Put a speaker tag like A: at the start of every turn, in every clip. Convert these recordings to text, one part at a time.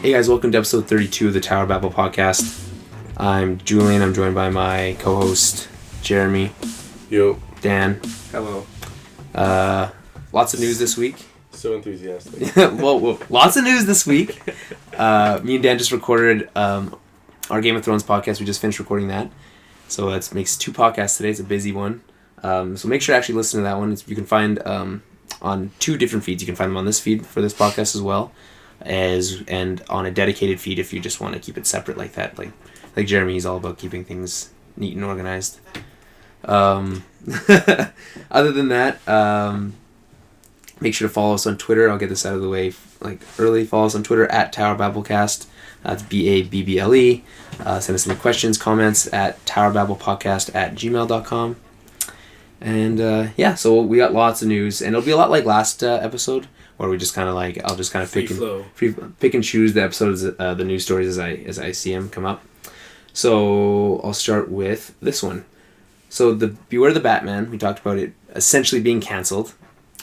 A: Hey guys, welcome to episode 32 of the Tower of Babble Podcast. I'm Julian. I'm joined by my co-host Jeremy.
B: Yo.
A: Dan.
C: Hello.
A: Lots of news this week.
B: So enthusiastic.
A: well, lots of news this week. Me and Dan just recorded our Game of Thrones podcast. We just finished recording that. So that makes 2 podcasts today. It's a busy one. So make sure to actually listen to that one. You can find on 2 different feeds. You can find them on this feed for this podcast as well, and on a dedicated feed if you just want to keep it separate like that. Like Jeremy, he's all about keeping things neat and organized. Other than that, make sure to follow us on Twitter. I'll get this out of the way early. Follow us on Twitter at Tower Babblecast. That's BABBLE. Send us any questions, comments at towerbabblepodcast@gmail.com. And so we got lots of news, and it'll be a lot like last episode, where we just kind of I'll just kind of pick and choose the episodes, the news stories as I see them come up. So I'll start with this one. So the Beware the Batman, we talked about it essentially being canceled.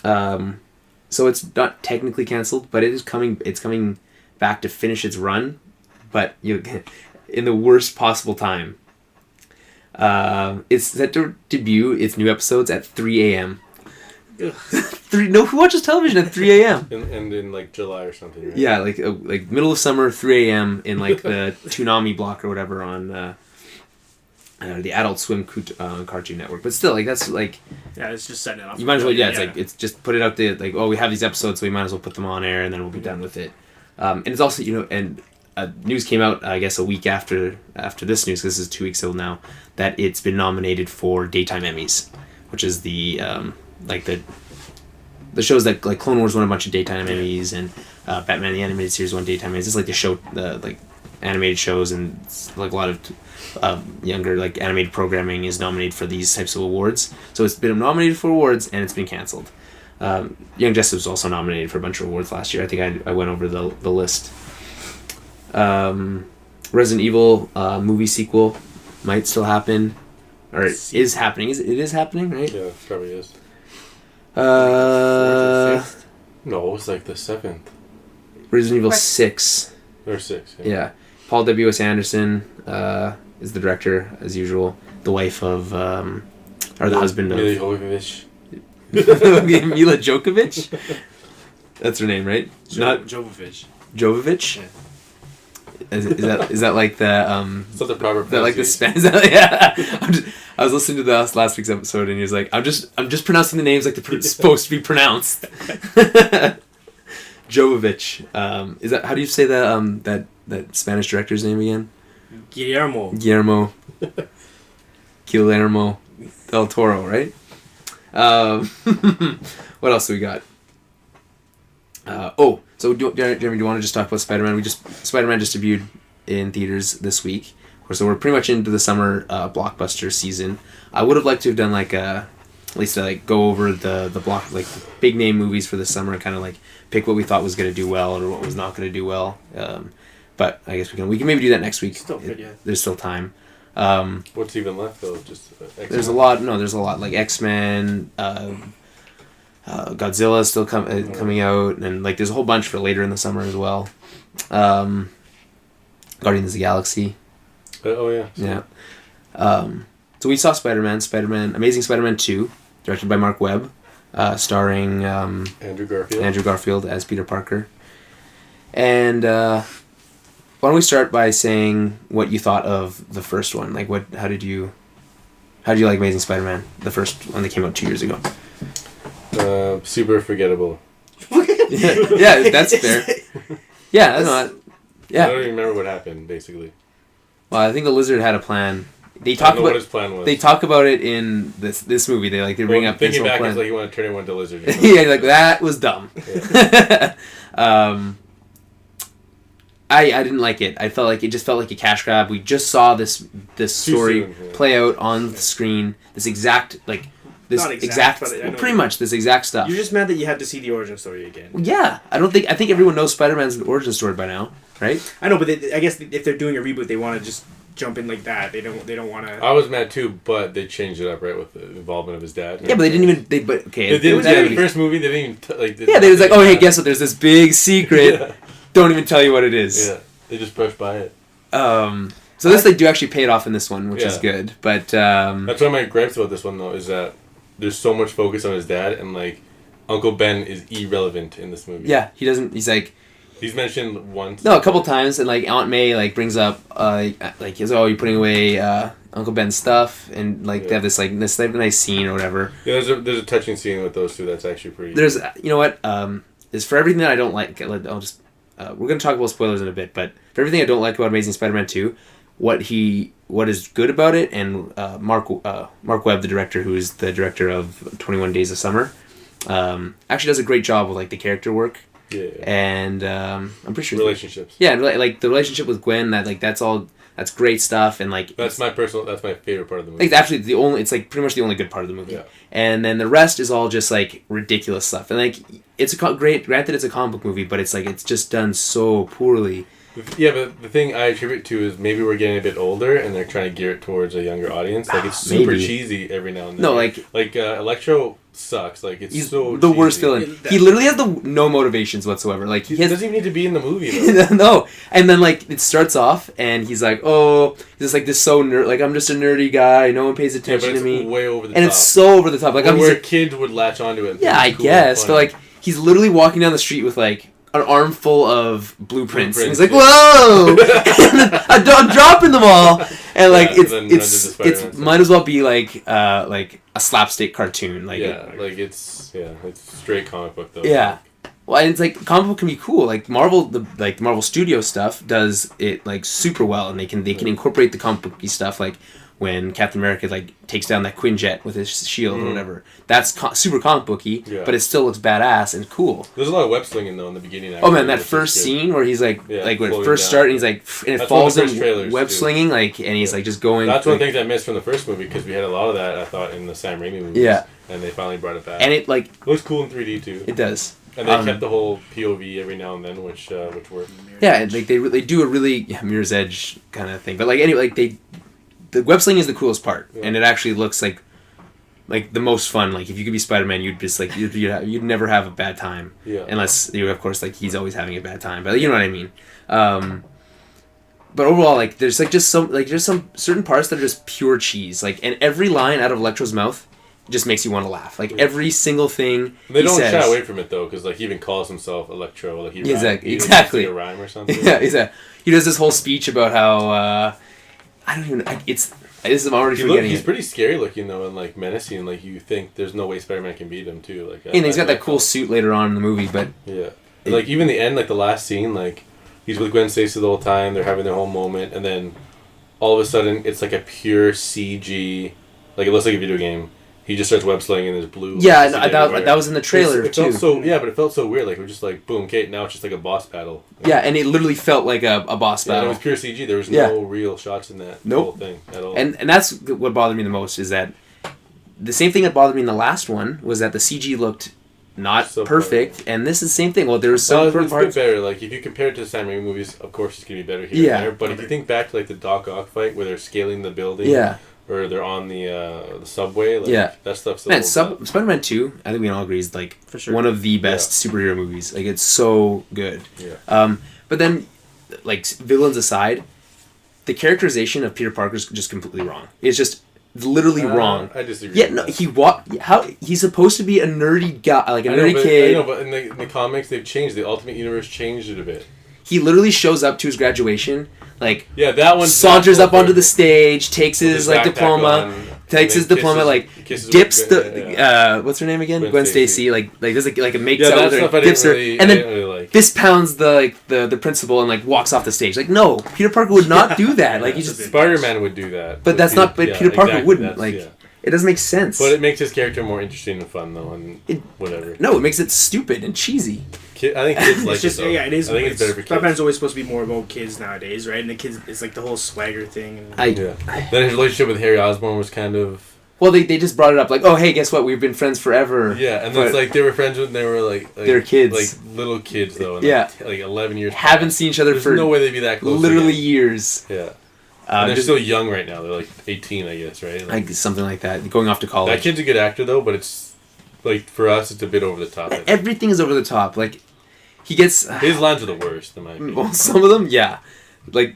A: So it's not technically canceled, but it's coming back to finish its run, but in the worst possible time. It's set to debut its new episodes at 3 a.m. Who watches television at 3 a.m.?
B: And in July or something, right?
A: Yeah, like middle of summer, 3 a.m. in the Toonami block or whatever on the Adult Swim Cartoon Network. But still, that's
C: yeah, it's just setting it up.
A: You might as well, it's just put it out there, we have these episodes, so we might as well put them on air, and then we'll be done with it. And it's also, news came out, I guess, a week after this news, because this is 2 weeks old now, that it's been nominated for Daytime Emmys, which is the shows that, Clone Wars won a bunch of Daytime Emmys, and Batman the Animated Series won Daytime Emmys. It's the show, animated shows, and a lot of younger animated programming is nominated for these types of awards. So it's been nominated for awards, and it's been canceled. Young Justice was also nominated for a bunch of awards last year. I think I went over the list. Resident Evil movie sequel might still happen, or is happening. It is happening, right?
B: Yeah, it probably is.
A: No,
B: it's the 7th.
A: Resident Evil 6.
B: Or 6,
A: Yeah. Paul W.S. Anderson is the director, as usual. The wife of, or the husband of...
B: Mila Jovovich.
A: Mila Djokovic? That's her name, right? Not
C: Jovovich.
A: Jovovich?
C: Yeah.
A: Is that like the
B: It's not the proper
A: that the Spanish? Yeah. I was listening to the last week's episode, and he was like, I'm just pronouncing the names like they're supposed to be pronounced. Jovovich. Is that, how do you say that Spanish director's name again?
C: Guillermo
A: del Toro, right? What else do we got? So Jeremy, do you want to just talk about Spider-Man? Spider-Man just debuted in theaters this week. So we're pretty much into the summer blockbuster season. I would have liked to have done at least go over the block, big name movies for the summer, and kind of pick what we thought was going to do well or what was not going to do well. But I guess we can maybe do that next week.
C: Still good, yeah.
A: There's still time.
B: What's even left though? Just X-Men?
A: There's a lot. No, there's a lot X-Men. Godzilla is still coming out, and there's a whole bunch for later in the summer as well. Guardians of the Galaxy.
B: Oh yeah.
A: Yeah. So we saw Amazing Spider-Man 2, directed by Mark Webb, starring
B: Andrew
A: Garfield as Peter Parker. And why don't we start by saying what you thought of the first one? How did you like Amazing Spider-Man, the first one that came out 2 years ago?
B: Super forgettable.
A: yeah, that's fair. Yeah, that's not. Yeah.
B: I don't even remember what happened, basically.
A: Well, I think the Lizard had a plan.
B: I don't know what his plan was.
A: They talk about it in this movie. They bring up this whole plan.
B: Thinking back, it's you want to turn everyone to lizard.
A: Yeah, that was dumb. Yeah. I didn't like it. I felt it just felt like a cash grab. We just saw this story play out on the screen. This exact pretty much this exact stuff.
C: You're just mad that you had to see the origin story again.
A: Yeah, I think everyone knows Spider-Man's origin story by now, right?
C: I know, but I guess if they're doing a reboot, they want to just jump in like that. They don't want to.
B: I was mad too, but they changed it up with the involvement of his dad.
A: Yeah, but they didn't even.
B: The first movie, they didn't even
A: they was oh hey, guess what? There's this big secret. don't even tell you what it is.
B: Yeah, they just brush by it.
A: So this they do actually pay it off in this one, which is good. But
B: that's one of my gripes about this one though, is that there's so much focus on his dad, and like Uncle Ben is irrelevant in this movie.
A: Yeah, he doesn't. He's like.
B: He's mentioned once.
A: No, a couple times, and like Aunt May like brings up like he's you're putting away Uncle Ben's stuff, and like they have this nice scene or whatever.
B: Yeah, there's a touching scene with those two that's actually pretty.
A: There's you know what is for everything that I don't like. I'll just we're gonna talk about spoilers in a bit, but for everything I don't like about Amazing Spider-Man 2, what is good about it, and Mark Webb, the director, who is the director of 21 Days of Summer, actually does a great job with like the character work.
B: Yeah.
A: And I'm pretty sure
B: relationships.
A: Yeah, like the relationship with Gwen, that's great stuff, and like
B: that's my favorite part of the movie.
A: Like actually it's like pretty much the only good part of the movie.
B: Yeah.
A: And then the rest is all just like ridiculous stuff, and like it's granted it's a comic book movie, but it's like it's just done so poorly.
B: Yeah, but the thing I attribute to is maybe we're getting a bit older and they're trying to gear it towards a younger audience. Like it's super cheesy every now and then.
A: No, like
B: Electro sucks. Like it's
A: he's
B: so
A: the
B: cheesy.
A: Worst villain. He literally has no motivations whatsoever. Like he
B: doesn't even need to be in the movie though.
A: No, and then like it starts off and he's like, he's just like this so nerd. Like I'm just a nerdy guy. No one pays attention to me.
B: Way over the top.
A: And it's so over the top. Like
B: where kids would latch onto it.
A: Yeah, I guess, but like he's literally walking down the street with like an armful of blueprints. And he's like, whoa! I'm dropping them all. And like it's might as well be like a slapstick cartoon. Like
B: it's straight comic book though.
A: Yeah. Well, and it's like comic book can be cool. Like Marvel, the Marvel Studio stuff does it like super well, and they can incorporate the comic booky stuff like when Captain America like takes down that Quinjet with his shield or whatever. That's super comic booky, but it still looks badass and cool.
B: There's a lot of web slinging though in the beginning.
A: Oh man, that first scene where he's like when it first started, and he's like and it falls in web slinging like, and he's like just going.
B: That's one of the things I missed from the first movie because we had a lot of that I thought in the Sam Raimi movies.
A: Yeah,
B: and they finally brought it back.
A: And it like
B: looks cool in 3D too.
A: It does.
B: And they kept the whole POV every now and then, which worked.
A: Yeah, and like they do a really Mirror's Edge kind of thing, but like anyway, like the web slinging is the coolest part, and it actually looks like the most fun. Like if you could be Spider-Man, you'd just like you'd never have a bad time, unless you of course like he's always having a bad time. But you know what I mean. But overall, like there's some certain parts that are just pure cheese. Like, and every line out of Electro's mouth just makes you want to laugh. Like every single thing
B: they don't shy away from it though, because like he even calls himself Electro. Like he
A: exactly
B: a rhyme or something.
A: Yeah, exactly. He does this whole speech about how I don't even. I'm already forgetting.
B: He's pretty scary looking though, and like menacing. Like you think there's no way Spider-Man can beat him too. Like
A: and he's got that cool suit later on in the movie, but
B: like even the end, like the last scene, like he's with Gwen Stacy the whole time. They're having their whole moment, and then all of a sudden it's like a pure CG. Like it looks like a video game. He just starts web slinging and there's blue.
A: Yeah, that was in the trailer too.
B: But it felt so weird. Like we're just like boom, Kate. Now it's just like a boss battle.
A: Yeah, and it literally felt like a boss battle.
B: And it was pure CG. There was no real shots in that whole thing at all.
A: And that's what bothered me the most is that the same thing that bothered me in the last one was that the CG looked not so perfect, and this is the same thing. Well, there was some
B: parts better. Like if you compare it to the Sam Raimi movies, of course it's gonna be better here and there. But if you think back to like the Doc Ock fight where they're scaling the building, or they're on the subway, like that stuff's
A: Spider-Man 2, I think we can all agree is like for sure one of the best superhero movies. Like it's so good.
B: Yeah.
A: But then, like villains aside, the characterization of Peter Parker is just completely wrong. It's just literally wrong.
B: I disagree.
A: Yeah, no, he's supposed to be a nerdy guy, like a nerdy kid.
B: I know, but in the comics they've changed. The Ultimate Universe changed it a bit.
A: He literally shows up to his graduation, like
B: that one
A: saunters up onto the stage, takes his like diploma, dips the what's her name again? Gwen Stacy. Like does like a makes out with her, dips her, and then fist pounds the principal and like walks off the stage. Like no, Peter Parker would not do that. Like
B: Spider-Man would do that,
A: but that's not. But Peter Parker wouldn't. Like it doesn't make sense.
B: But it makes his character more interesting and fun though, and whatever.
A: No, it makes it stupid and cheasy.
B: I think kids like it.
C: It is.
B: I think it's better for kids.
C: Spider-Man's always supposed to be more about kids nowadays, right? And the kids, it's like the whole swagger thing.
B: Then his relationship with Harry Osborn was kind of.
A: Well, they just brought it up like, oh hey, guess what? We've been friends forever.
B: Yeah, and it's like they were friends when they were like
A: they're kids,
B: like little kids though. And like 11 years.
A: Haven't seen each other for
B: no way they'd be that close.
A: Literally years.
B: Yeah. And they're still young right now. They're like 18, I guess, right?
A: Like something like that. Going off to college.
B: That kid's a good actor though, but it's like for us, it's a bit over the top.
A: Everything is over the top. Like He gets
B: his lines are the worst in my opinion.
A: Well, some of them, yeah, like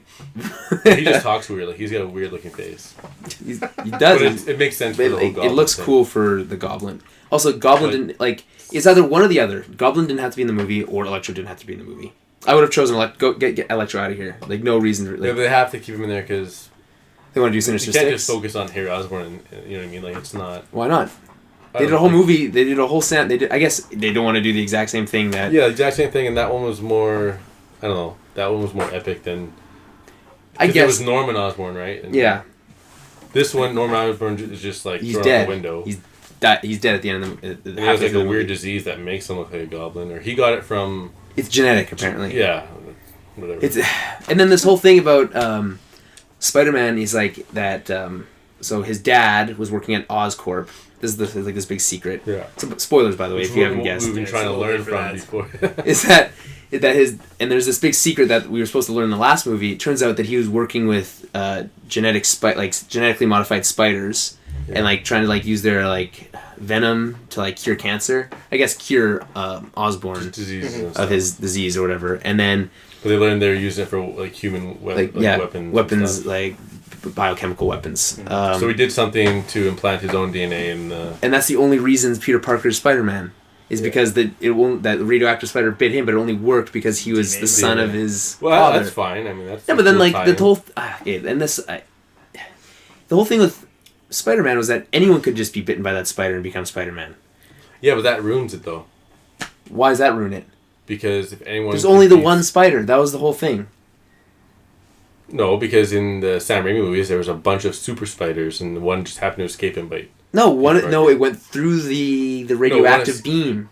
B: he just talks weird. Like he's got a weird looking face.
A: He does.
B: But it makes sense for the whole Goblin
A: it looks
B: thing.
A: cool for the Goblin. Also, Goblin didn't like. It's either one or the other. Goblin didn't have to be in the movie, or Electro didn't have to be in the movie. I would have chosen get Electro out of here. Like no reason. Like,
B: yeah, they have to keep him in there because
A: they want to do Sinister
B: you can't
A: Six.
B: just focus on Harry Osborn. You know what I mean? Like it's not.
A: Why not? They did a whole movie. They did a whole sound. They did. I guess they don't want to do the exact same thing that.
B: Yeah, the exact same thing, and that one was more. I don't know. That one was more epic than.
A: I guess
B: it was Norman Osborn, right? And
A: yeah.
B: This one, Norman Osborn is just like
A: He's
B: thrown
A: dead.
B: out the window.
A: He's dead at the end of the.
B: And he has like a weird disease that makes him look like a goblin, or he got it from.
A: It's genetic, apparently.
B: Yeah, whatever.
A: And then this whole thing about Spider-Man is like that. So his dad was working at Oscorp. This is like this big secret.
B: Yeah.
A: So, spoilers, by the way, if you haven't guessed.
B: We've been trying to learn from before.
A: Is that his and there's this big secret that we were supposed to learn in the last movie. It turns out that he was working with genetically modified spiders and like trying to like use their like venom to like cure cancer. I guess cure Osborn
B: disease
A: of his disease or whatever. And then
B: but they learned they were using it for like human weapons
A: like biochemical weapons.
B: Mm-hmm. So he did something to implant his own DNA in
A: and that's the only reason Peter Parker's Spider-Man is because that radioactive spider bit him, but it only worked because he was the son of his father.
B: That's fine. I mean, that's
A: but then like the whole the whole thing with Spider-Man was that anyone could just be bitten by that spider and become Spider-Man.
B: Yeah, but that ruins it though.
A: Why does that ruin it?
B: Because if anyone
A: there's only the one spider. That was the whole thing.
B: No, because in the Sam Raimi movies there was a bunch of super spiders and one just happened to escape and bite.
A: No, it went through the radioactive beam.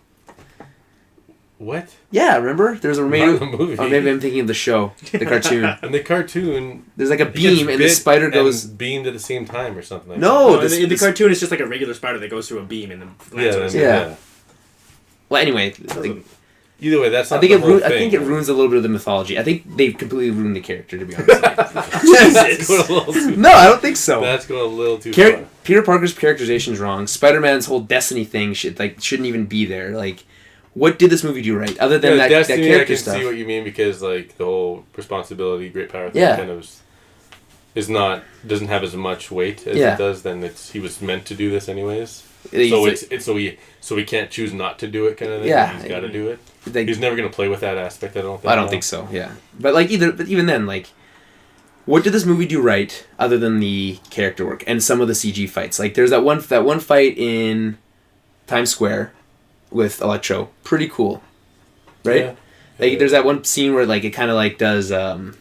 B: What?
A: Yeah, remember? There's a
B: the movie.
A: Or maybe I'm thinking of the show, the cartoon.
B: And the cartoon,
A: there's like a beam, and the spider goes
B: beamed at the same time or something like
C: no,
B: that.
C: No, the cartoon is just like a regular spider that goes through a beam and then lands on
A: yeah. Well, anyway,
B: either way, that's not
A: I think
B: the
A: I think it ruins a little bit of the mythology. I think they completely ruined the character, to be honest. No, I don't think so.
B: That's going a little too far.
A: Peter Parker's characterization is wrong. Spider-Man's whole destiny thing shouldn't even be there. Like, what did this movie do right? Other than that
B: destiny,
A: character
B: I can
A: stuff.
B: see what you mean because like the whole responsibility, great power thing kind of doesn't have as much weight as it does. Then he was meant to do this anyways. So he can't choose not to do it kind of thing.
A: Yeah,
B: he's got to do it. He's never going to play with that aspect. I don't think
A: so. Yeah, but even then, like, what did this movie do right other than the character work and some of the CG fights? Like, there's that one fight in Times Square with Electro, pretty cool, right?
B: Yeah.
A: Like, there's that one scene where like it kind of like does like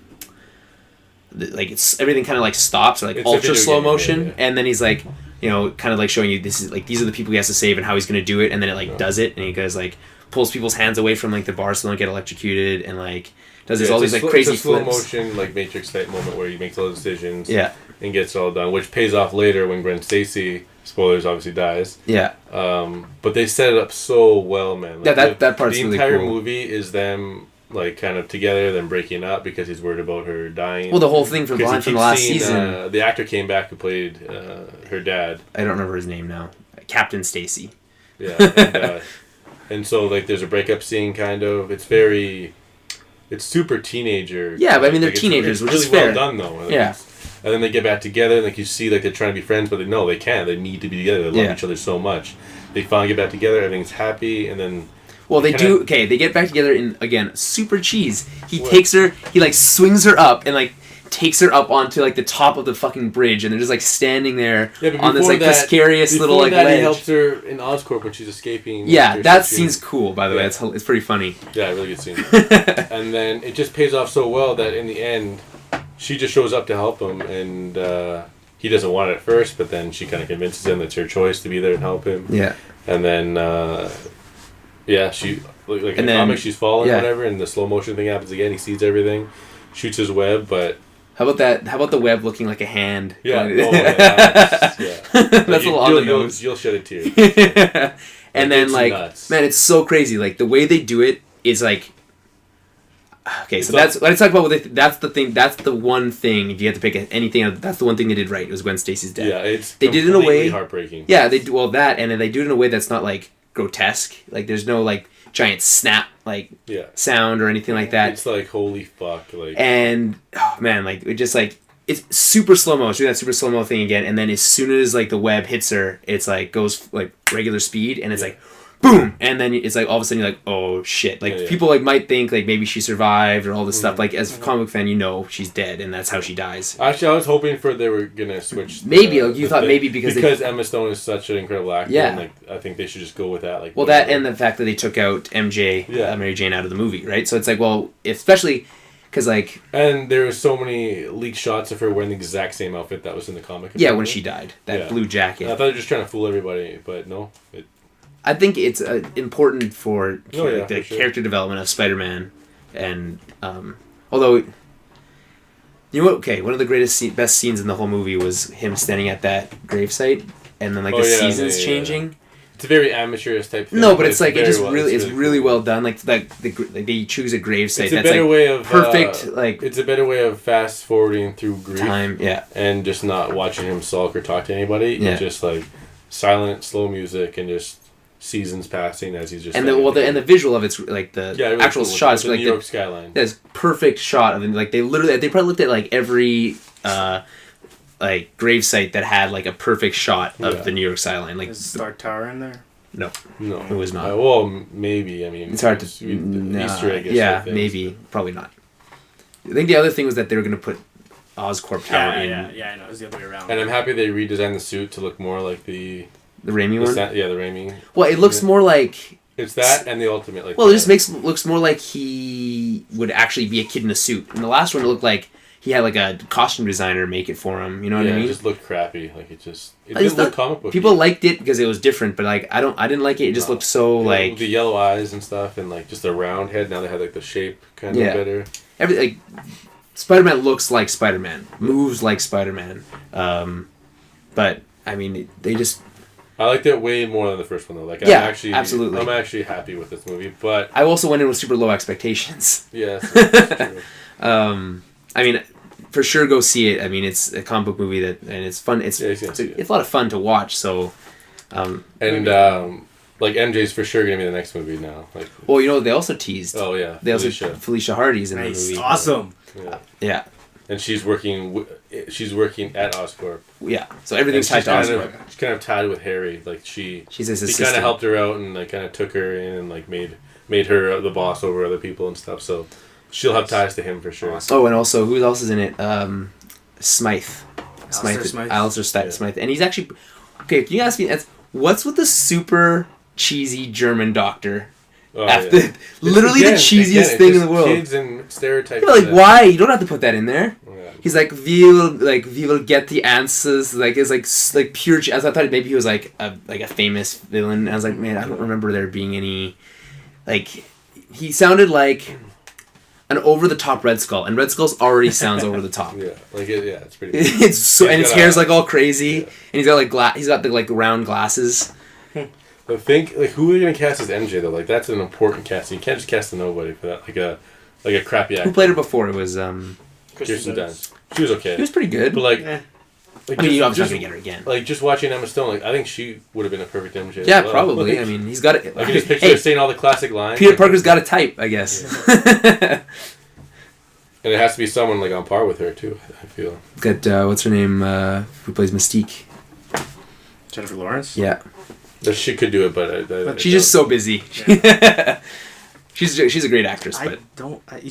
A: it's everything kind of like stops or like it's ultra slow motion, and then he's like, you know, kind of like showing you these are the people he has to save and how he's gonna do it, and then it like does it, and he goes like pulls people's hands away from like the bars so they don't get electrocuted, and like does all these like crazy
B: it's a slow
A: flips.
B: motion like Matrix type moment where he makes all the decisions, and gets it all done, which pays off later when Gwen Stacy, spoilers, obviously dies. Yeah. But they set it up so well, man. Like, that part's really cool. The entire movie is them like kind of together, then breaking up because he's worried about her dying.
A: Well, the whole thing from the last season.
B: The actor came back who played her dad.
A: I don't remember his name now. Captain Stacy.
B: Yeah. And so like there's a breakup scene kind of. It's super teenager.
A: Yeah, but I mean they're teenagers, which is fair.
B: Well done though. Like,
A: yeah.
B: And then they get back together, and like you see, like they're trying to be friends, but they can't. They need to be together. They love each other so much. They finally get back together. Everything's happy, and then.
A: Well, they do. Okay, they get back together in again super cheese. He takes her. He like swings her up and like takes her up onto like the top of the fucking bridge, and they're just like standing there on this like precarious little like ledge.
B: He helps her in Oscorp when she's escaping.
A: Yeah, that scene's cool. By the way, it's pretty funny.
B: Yeah, really good scene. And then it just pays off so well that in the end, she just shows up to help him, and he doesn't want it at first, but then she kind of convinces him it's her choice to be there and help him. Yeah. And then. Yeah, she like in the comic she's falling or whatever, and the slow motion thing happens again. He sees everything, shoots his web, but
A: how about that? How about the web looking like a hand?
B: Yeah,
A: that's a little on the nose.
B: You'll shed a tear.
A: And then like nuts. Man, it's so crazy. Like the way they do it is like. Okay, so let's talk about that's the thing. That's the one thing. If you had to pick anything, that's the one thing they did right. It was Gwen Stacy's death.
B: Yeah,
A: they did it in a way
B: heartbreaking.
A: Yeah, they do that, and then they do it in a way that's not like grotesque. Like there's no like giant snap like sound or anything like that.
B: It's like holy fuck, like.
A: And oh man, like it just like it's super slow mo. It's doing that super slow mo thing again, and then as soon as like the web hits her, it's like goes like regular speed, and it's like. Boom! And then it's like all of a sudden you're like, oh shit! Like people like might think like maybe she survived or all this stuff. Like as a comic book fan, you know she's dead and that's how she dies.
B: Actually, I was hoping for they were gonna switch.
A: Maybe like, you thought maybe because
B: Emma Stone is such an incredible actor.
A: Yeah.
B: And, like I think they should just go with that. Like
A: that and the fact that they took out MJ, Mary Jane, out of the movie, right? So it's like, well, especially because like.
B: And there were so many leaked shots of her wearing the exact same outfit that was in the comic.
A: Yeah, when she died, that blue jacket.
B: And I thought they were just trying to fool everybody, but no.
A: I think it's important for
B: for
A: character development of Spider-Man, and although, you know what? Okay, one of the best scenes in the whole movie was him standing at that gravesite, and then like the seasons changing.
B: It's a very amateurish type thing.
A: No, but it's like it's really well done. Like they choose a gravesite.
B: It's a better way of
A: perfect.
B: It's a better way of fast forwarding through grief.
A: Time,
B: and just not watching him sulk or talk to anybody.
A: Yeah.
B: Just like silent, slow music and just. Seasons passing as he's just
A: and the visual of it's like the
B: really
A: actual
B: cool.
A: shots
B: the
A: like
B: New York skyline.
A: This perfect shot of it. Like they probably looked at like every like gravesite that had like a perfect shot of the New York skyline. Like
C: is Dark Tower in there?
A: No, it was not.
B: Well, maybe. I mean,
A: it's hard to
B: Easter egg.
A: Yeah, maybe, probably not. I think the other thing was that they were going to put Oscorp Tower in.
C: Yeah, I know. It was the other way around.
B: And I'm happy they redesigned the suit to look more like the
A: Raimi one?
B: The Raimi.
A: Well, it looks more like...
B: It's that and the Ultimate. Like
A: well, it just looks more like he would actually be a kid in a suit. In the last one, it looked like he had like a costume designer make it for him. You know what I mean?
B: It just looked crappy. Like it didn't look comic book.
A: People liked it because it was different, but like I didn't like it. It just looked so like...
B: The yellow eyes and stuff and like just the round head. Now they had like the shape kind of better.
A: Spider-Man looks like Spider-Man. Moves like Spider-Man. But, I mean, they just...
B: I liked it way more than the first one though. Like
A: absolutely.
B: I'm actually happy with this movie, but
A: I also went in with super low expectations.
B: Yes. True.
A: I mean, for sure, go see it. I mean, it's a comic book movie and it's fun. It's a lot of fun to watch. So,
B: like MJ's for sure gonna be the next movie now. Like,
A: well, you know, they also teased.
B: Oh yeah,
A: Felicia Hardy's in the movie.
C: Awesome.
A: Yeah.
B: And she's working at Oscorp.
A: Yeah, so everything's tied to Oscorp.
B: She's kind of tied with Harry. Like she's his assistant. He kind of helped her out and like kind of took her in and like made her the boss over other people and stuff. So she'll have ties to him for sure.
A: Awesome. Oh, and also who else is in it? Smythe. Alistair Smythe, and he's actually okay. If you ask me, what's with the super cheesy German doctor? Literally the cheesiest thing in the world.
B: Kids and stereotypes.
A: Yeah, like why? You don't have to put that in there. Yeah. He's like we will get the answers. Like it's like pure. I thought maybe he was like a famous villain. And I was like, man, I don't remember there being any. Like he sounded like an over the top Red Skull, and Red Skull's already sounds over the top.
B: It's pretty.
A: It's so, and his hair's like all crazy, and he's got like he's got the like round glasses.
B: But think like who are you gonna cast as MJ though? Like that's an important casting. You can't just cast a nobody for that. Like a crappy actor.
A: Who played her before? It was
B: Kirsten Dunst. She was okay.
A: She was pretty good.
B: But like
A: I mean, you're obviously not gonna get her again.
B: Like just watching Emma Stone, like I think she would have been a perfect MJ.
A: Yeah,
B: as well.
A: probably.
B: Like,
A: I mean, he's got it.
B: Like just picture her saying all the classic lines.
A: Peter Parker's got a type, I guess.
B: Yeah. And it has to be someone like on par with her too. I feel.
A: Got what's her name? Who plays Mystique?
C: Jennifer Lawrence.
A: Yeah.
B: She could do it, but
A: she's just so busy. Yeah. she's a great actress, but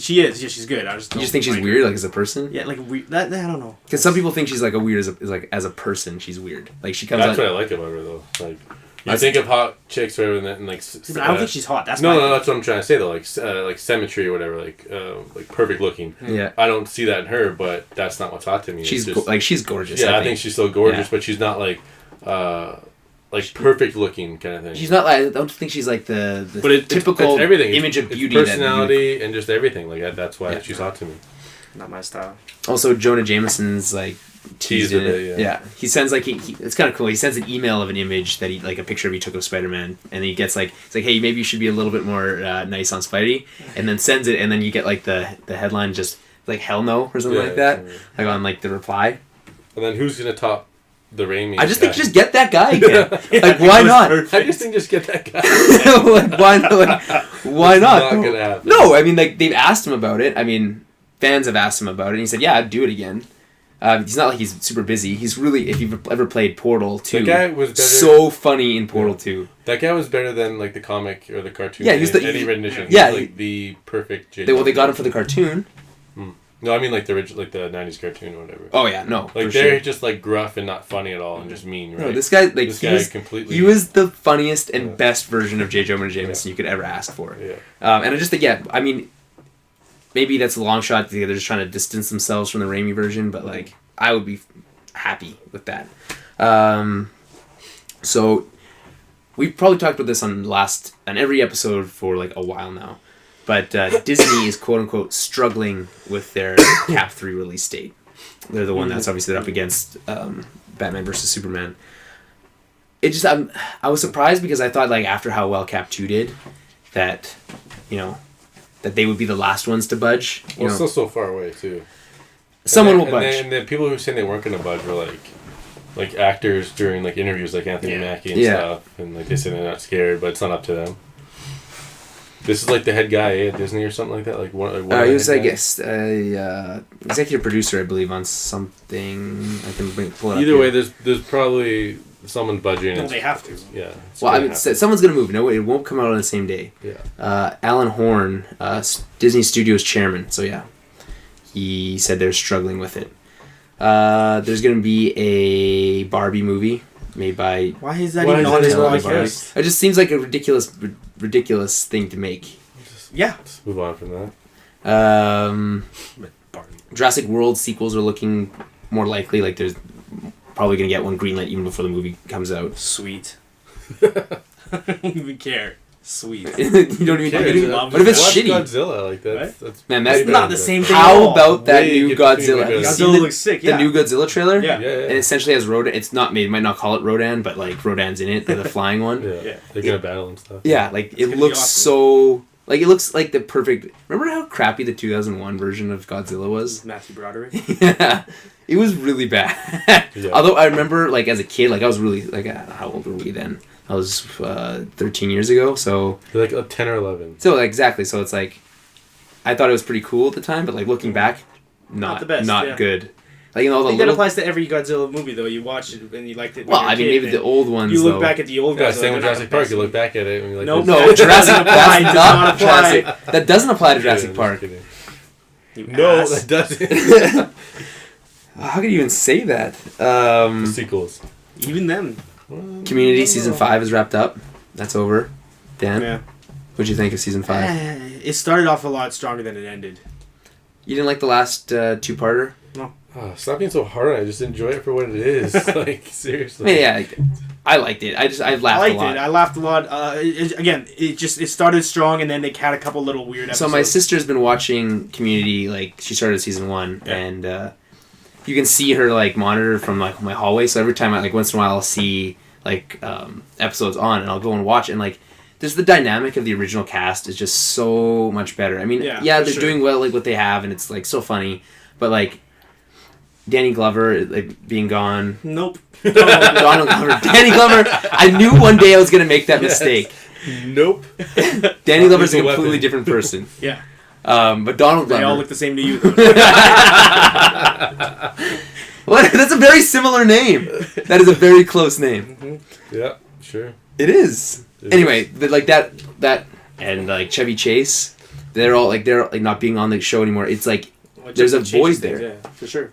C: she is. Yeah, she's good.
A: You just think she's weird, like as a person.
C: Yeah, like that. I don't know.
A: Because some people think she's like a weird as a person. She's weird. Like she comes.
B: That's what I like about her though. Like you think of hot chicks or whatever, and like.
C: I don't think she's hot. That's
B: no. That's what I'm trying to say though. Like Symmetry or whatever. Like perfect looking.
A: Yeah.
B: I don't see that in her, but that's not what's hot to me.
A: She's she's gorgeous.
B: Yeah, I think she's so gorgeous, but she's not like perfect looking kind of thing.
A: She's not like I don't think she's like the typical
B: everything.
A: image of beauty,
B: personality, and just everything. Like that's why she's hot to me.
C: Not my style.
A: Also, Jonah Jameson's like teased in it. Yeah, he sends like he it's kind of cool. He sends an email of an image that he like a picture of he took of Spider-Man, and he gets like it's like, hey, maybe you should be a little bit more nice on Spidey, and then sends it, and then you get like the headline just like hell no or something like that, like on like the reply.
B: And then who's gonna top the Raimi.
A: I just think just get that guy again. Like, why not?
B: I just think just get that guy.
A: Like, why not? Like, why not?
B: Not gonna happen.
A: No, I mean, like, they've asked him about it. I mean, fans have asked him about it, and he said, "Yeah, I'd do it again." He's not like he's super busy. He's really, if you've ever played Portal 2,
B: that guy was better,
A: so funny in Portal 2.
B: That guy was better than like the comic or the cartoon.
A: Yeah, he's
B: any rendition.
A: Yeah,
B: he's like the perfect.
A: They got him for the cartoon.
B: No, I mean like the original, like the '90s cartoon or whatever.
A: Oh yeah, no.
B: Like they're just like gruff and not funny at all, and just mean, right?
A: No, this guy, like,
B: completely.
A: He was the funniest and best version of J. Jonah Jameson you could ever ask for.
B: Yeah.
A: And I just think, I mean, maybe that's a long shot. They're just trying to distance themselves from the Raimi version, but like, I would be happy with that. So we've probably talked about this on every episode for like a while now. But Disney is quote unquote struggling with their Cap 3 release date. They're the one that's obviously up against Batman vs Superman. It just I was surprised because I thought like after how well Cap 2 did, that that they would be the last ones to budge.
B: Well, it's still so far away too.
A: Someone will budge.
B: And the people who were saying they weren't going to budge were like actors during like interviews, like Anthony Mackie and stuff, and like they said they're not scared, but it's not up to them. This is like the head guy at Disney or something like that. Like one
A: he was, I guess, executive producer, I believe, on something. I can pull it up.
B: Either way, there's probably someone budging.
C: No, they have to.
B: Yeah.
A: Well, I mean, someone's gonna move. No, it won't come out on the same day.
B: Yeah.
A: Alan Horn, Disney Studios chairman. So yeah, he said they're struggling with it. There's gonna be a Barbie movie made by.
C: Why is that even on his podcast?
A: It just seems like a ridiculous thing to make.
B: Let's move on from that.
A: Jurassic World sequels are looking more likely. Like there's probably gonna get one greenlit even before the movie comes out.
C: Sweet. I don't even care. Sweet.
A: You don't even care. What if it's shitty?
B: Godzilla, like that's
A: man, that's
C: not the same thing.
A: How about that new Godzilla?
C: Godzilla looks sick.
A: The new Godzilla trailer.
C: Yeah.
A: And essentially has Rodan. It's not made. Might not call it Rodan, but like Rodan's in it. The flying one.
B: Yeah. They're gonna battle and stuff.
A: Yeah, like it looks so. Like it looks like the perfect. Remember how crappy the 2001 version of Godzilla was?
C: Matthew Broderick.
A: Yeah, it was really bad. Although I remember, like as a kid, like I was really like how old were we then? I was 13 years ago, so...
B: You're like 10 or 11.
A: So, exactly. So, it's like... I thought it was pretty cool at the time, but, like, looking back, not the best, not good. Like,
C: I think that applies to every Godzilla movie, though. You watch it and you liked it.
A: Well, I mean, maybe the old ones,
C: you look back at the old Godzilla.
B: Same with Jurassic Park. You look back at it and you're like...
A: No, Jurassic Park does not apply. That doesn't apply to Jurassic Park.
B: No, that doesn't.
A: How could you even say that?
B: The sequels.
C: Even them.
A: Community Season 5 is wrapped up. That's over. Dan?
C: Yeah.
A: What'd you think of Season 5?
C: It started off a lot stronger than it ended.
A: You didn't like the last two-parter?
C: No.
B: Oh, stop being so hard on it. Just enjoy it for what it is. Like, seriously.
A: Yeah, I liked it. I laughed a lot.
C: I laughed a lot. It started strong, and then they had a couple little weird episodes.
A: So my sister's been watching Community, like, she started Season 1, and... you can see her like monitor from like my hallway. So every time I like once in a while I'll see like episodes on, and I'll go and watch. And like, there's the dynamic of the original cast is just so much better. I mean, they're doing well like what they have, and it's like so funny. But like, Danny Glover like being gone.
C: Nope.
A: Donald Glover. Danny Glover. I knew one day I was gonna make that mistake.
B: Nope.
A: Danny Glover's a completely different person.
C: Yeah.
A: But Donald Glover.
C: They all look the same to you, though.
A: What? That's a very similar name. That is a very close name.
B: Mm-hmm. Yeah, sure.
A: It is. Anyway, like that, and like Chevy Chase, they're not being on the show anymore. It's like there's a void there.
C: Yeah, for sure.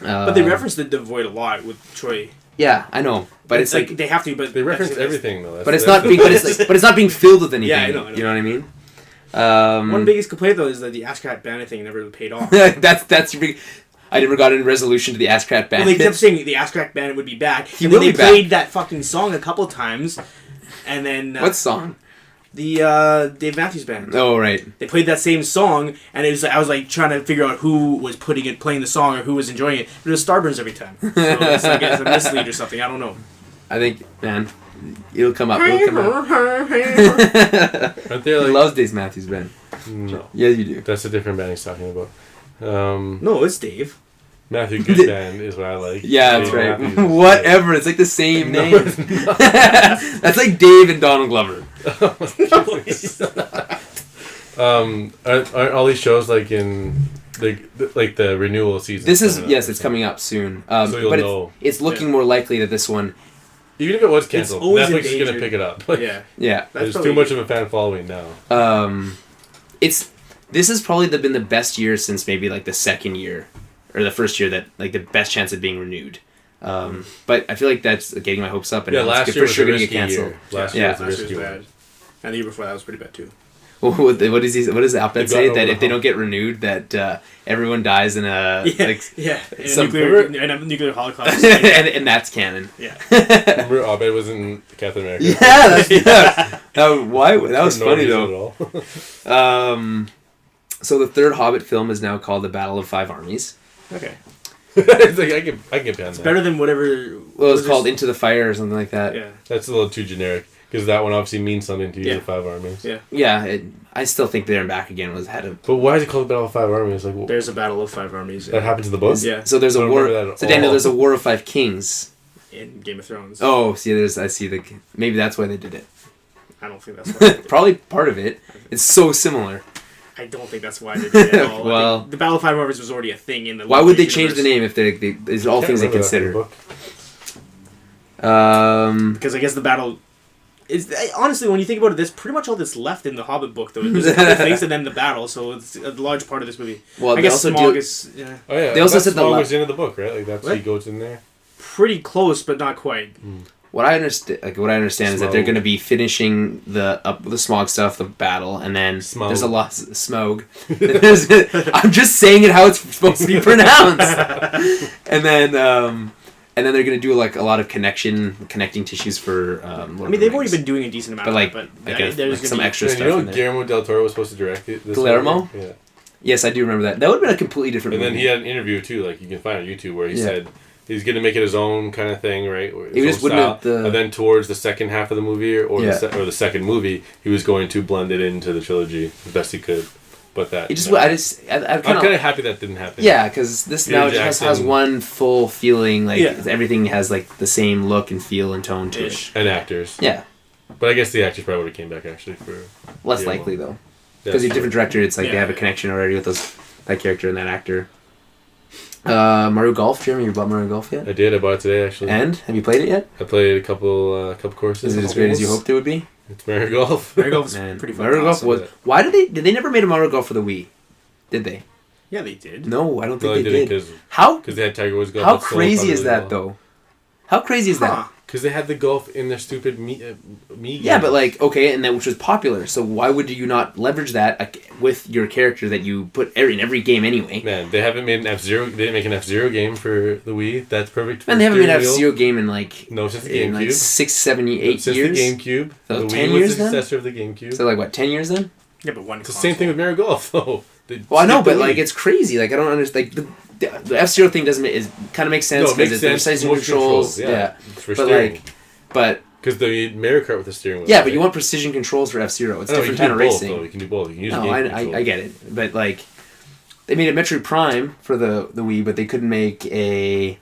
C: But they reference the void a lot with Troy.
A: Yeah, I know, but it's like
C: they have to. But
B: they reference everything though.
A: But it's not being. But it's not being filled with anything.
C: Yeah, I know.
A: You know what I mean?
C: One biggest complaint though is that the Askrat Bandit thing never paid off.
A: that's your big. I never got any resolution to the Askrat Bandit.
C: Well, they kept saying the Askrat Bandit would be back. And then they played that fucking song a couple times, and then
A: what song?
C: The Dave Matthews Band.
A: Oh right.
C: They played that same song, and it was I was like trying to figure out who was playing the song or who was enjoying it. But it was Starburns every time. So it's like it's a mislead or something. I don't know.
A: I think, man, it'll come up. It'll come up.
B: Aren't there, like,
A: he loves Dave Matthews Band.
B: No.
A: Yeah, you do.
B: That's a different band he's talking about.
C: No, it's Dave.
B: Matthew Goodman is what I like.
A: Yeah, that's
B: Dave
A: right.
B: Matthews.
A: Whatever. It's like the same
B: No,
A: name.
B: it's not.
A: That's like Dave and Donald Glover.
B: Aren't all these shows like in the renewal season?
A: This is it's coming up soon.
B: So you'll
A: but
B: know.
A: it's looking more likely that this one.
B: Even if it was canceled,
C: always
B: Netflix is
C: endangered.
B: gonna pick it up. Like,
A: Yeah.
B: there's too much of a fan following now.
A: This has probably been the best year since maybe like the second year, or the first year that like the best chance of being renewed. But I feel like that's getting my hopes up, and
B: last
A: it's
B: year
A: for
B: was
A: sure
B: a
A: going to
B: risky
A: get canceled.
B: year. Last
A: Yeah.
B: year was a
C: Last
B: risky
C: year's
B: one.
C: bad. And the year before that was pretty bad too.
A: What does the op-ed say?
B: over
A: That
B: the
A: if they
B: hump.
A: don't get renewed, that everyone dies in a
C: In
A: some-
C: a nuclear holocaust.
A: and that's canon.
C: Yeah.
B: Remember, Abed was in Captain America.
A: Yeah, that was
B: For no
A: funny
B: reason
A: though.
B: at all.
A: So the third Hobbit film is now called The Battle of Five Armies.
C: Okay.
B: It's like I can get behind that.
C: Better than whatever.
A: Well, it's called Into the Fire or something like that.
C: Yeah.
B: That's a little too generic because that one obviously means something to you.
C: Yeah.
B: The Five Armies.
C: Yeah.
A: Yeah, I still think There and Back Again had a.
B: But why is it called the Battle of Five Armies? Like
C: There's a battle of five armies.
B: that happens in the book.
C: Yeah.
A: So there's
B: I
A: a
B: don't
A: war.
B: remember that
A: So
B: at
A: Daniel,
B: all.
A: there's a War of Five Kings.
C: In Game of Thrones.
A: Oh, I see maybe that's why they did it.
C: I don't think that's why. They did it.
A: Probably part of it. It's so similar.
C: I don't think that's why they did it at all.
A: Well-
C: I think the Battle of Five Armies was already a thing in the.
A: Why would they
C: Lucas
A: change the
C: universe.
A: name if these are all
B: Can't
A: things they
B: remember that
A: consider?
B: from the book.
C: Because I guess the battle is honestly, when you think about it, there's pretty much all that's left in the Hobbit book. Though there's a couple things and then the battle, so it's a large part of this movie.
A: Well,
C: I
A: they
C: guess
A: also
C: Smaug
A: do-
C: is
B: Oh yeah.
A: They also
B: that's
A: said the
B: Smaug
A: la-
B: was into the book, right? Like that's
C: What?
B: he goes in there.
C: pretty close, but not quite.
A: What I understand is that they're
B: Smaug.
A: going to be finishing the Smaug stuff, the battle, and then
B: Smaug.
A: there's a lot Smaug. I'm just saying it how it's supposed to be pronounced. And then they're going to do like a lot of connecting tissues for.
C: I mean, they've already been doing a decent amount
A: But, like,
C: of that, but
A: like
C: there's
A: like
C: gonna
A: some
C: be,
A: extra
B: Man,
A: stuff
B: you know
A: in there.
B: Guillermo del Toro was supposed to direct it. This
A: Guillermo?
B: movie? Yeah.
A: Yes, I do remember that. That would have been a completely different
B: And then
A: movie.
B: he had an interview too, like you can find on YouTube, where he
A: Yeah.
B: said he's going to make it his own kind of thing, right? His
A: He
B: own
A: just wouldn't have the-
B: And then towards the second half of the movie, or
A: Yeah.
B: the second movie, he was going to blend it into the trilogy the best he could. But that
A: It just,
B: no.
A: I'm
B: I'm kind of happy that didn't happen.
A: Yeah, because this
B: Peter
A: now just has
B: Jackson.
A: one full feeling. Like
C: Yeah.
A: everything has like the same look and feel and tone to it.
C: Ish.
B: And actors.
A: Yeah,
B: But I guess the actors probably would have came back actually for.
A: less
B: Yeah,
A: likely
B: well,
A: though, because you're a different director. It's like they
C: Yeah.
A: have a connection already with that character and that actor. Mario Golf, Jeremy, you bought Mario Golf yet?
B: I did. I bought it today actually.
A: And have you played it yet?
B: I played a couple courses.
A: Is it as great as you hoped it would be?
B: It's Mario Golf.
C: Mario Golf is
A: Man,
C: pretty fun.
A: Mario Golf
C: Awesome.
A: was. Why did they never made a Mario Golf for the Wii? Did they?
C: Yeah, they did.
A: No, I don't think
B: No, I
A: they
B: didn't
A: did.
B: because
A: How
B: they had Tiger Woods golf.
A: how
B: That's still
A: crazy
B: fun
A: is
B: as
A: that
B: well.
A: though? How crazy is
C: Huh.
A: that?
B: Because they had the golf in their stupid me
A: Yeah,
B: game.
A: but like okay, and that which was popular. So why would you not leverage that with your character that you put in every game anyway?
B: Man, they haven't made an F-Zero. They didn't make an F-Zero game for the Wii. That's perfect. For
A: And they haven't made an
B: steering
A: F-Zero game in like
B: wheel. No, since the
A: in like
B: GameCube.
A: 6, 7, 8
B: Since
A: years.
B: the GameCube.
A: So
B: the
A: 10
B: Wii
A: years
B: was the
A: then?
B: successor of the GameCube.
A: So like what, 10 years then?
C: Yeah, but one.
B: It's the same thing with Mario Golf, though. They
A: Well, I know,
B: skipped the
A: but like
B: Wii.
A: it's crazy. Like I don't understand. Like the F-Zero thing doesn't kind of makes sense
B: No, it makes
A: because it's
B: sense.
A: precision
B: Motion
A: controls.
B: controls,
A: Yeah,
B: It's for
A: but
B: steering.
A: like, but
B: Because the Mario Kart with the steering wheel.
A: yeah, but you want precision controls for F-Zero. It's
B: No,
A: different
B: you
A: kind
B: can
A: of
B: do both,
A: racing.
B: though. You can do both. You can use
A: No,
B: game
A: I
B: controls.
A: get it, but like they made a Metroid Prime for the Wii, but they couldn't make a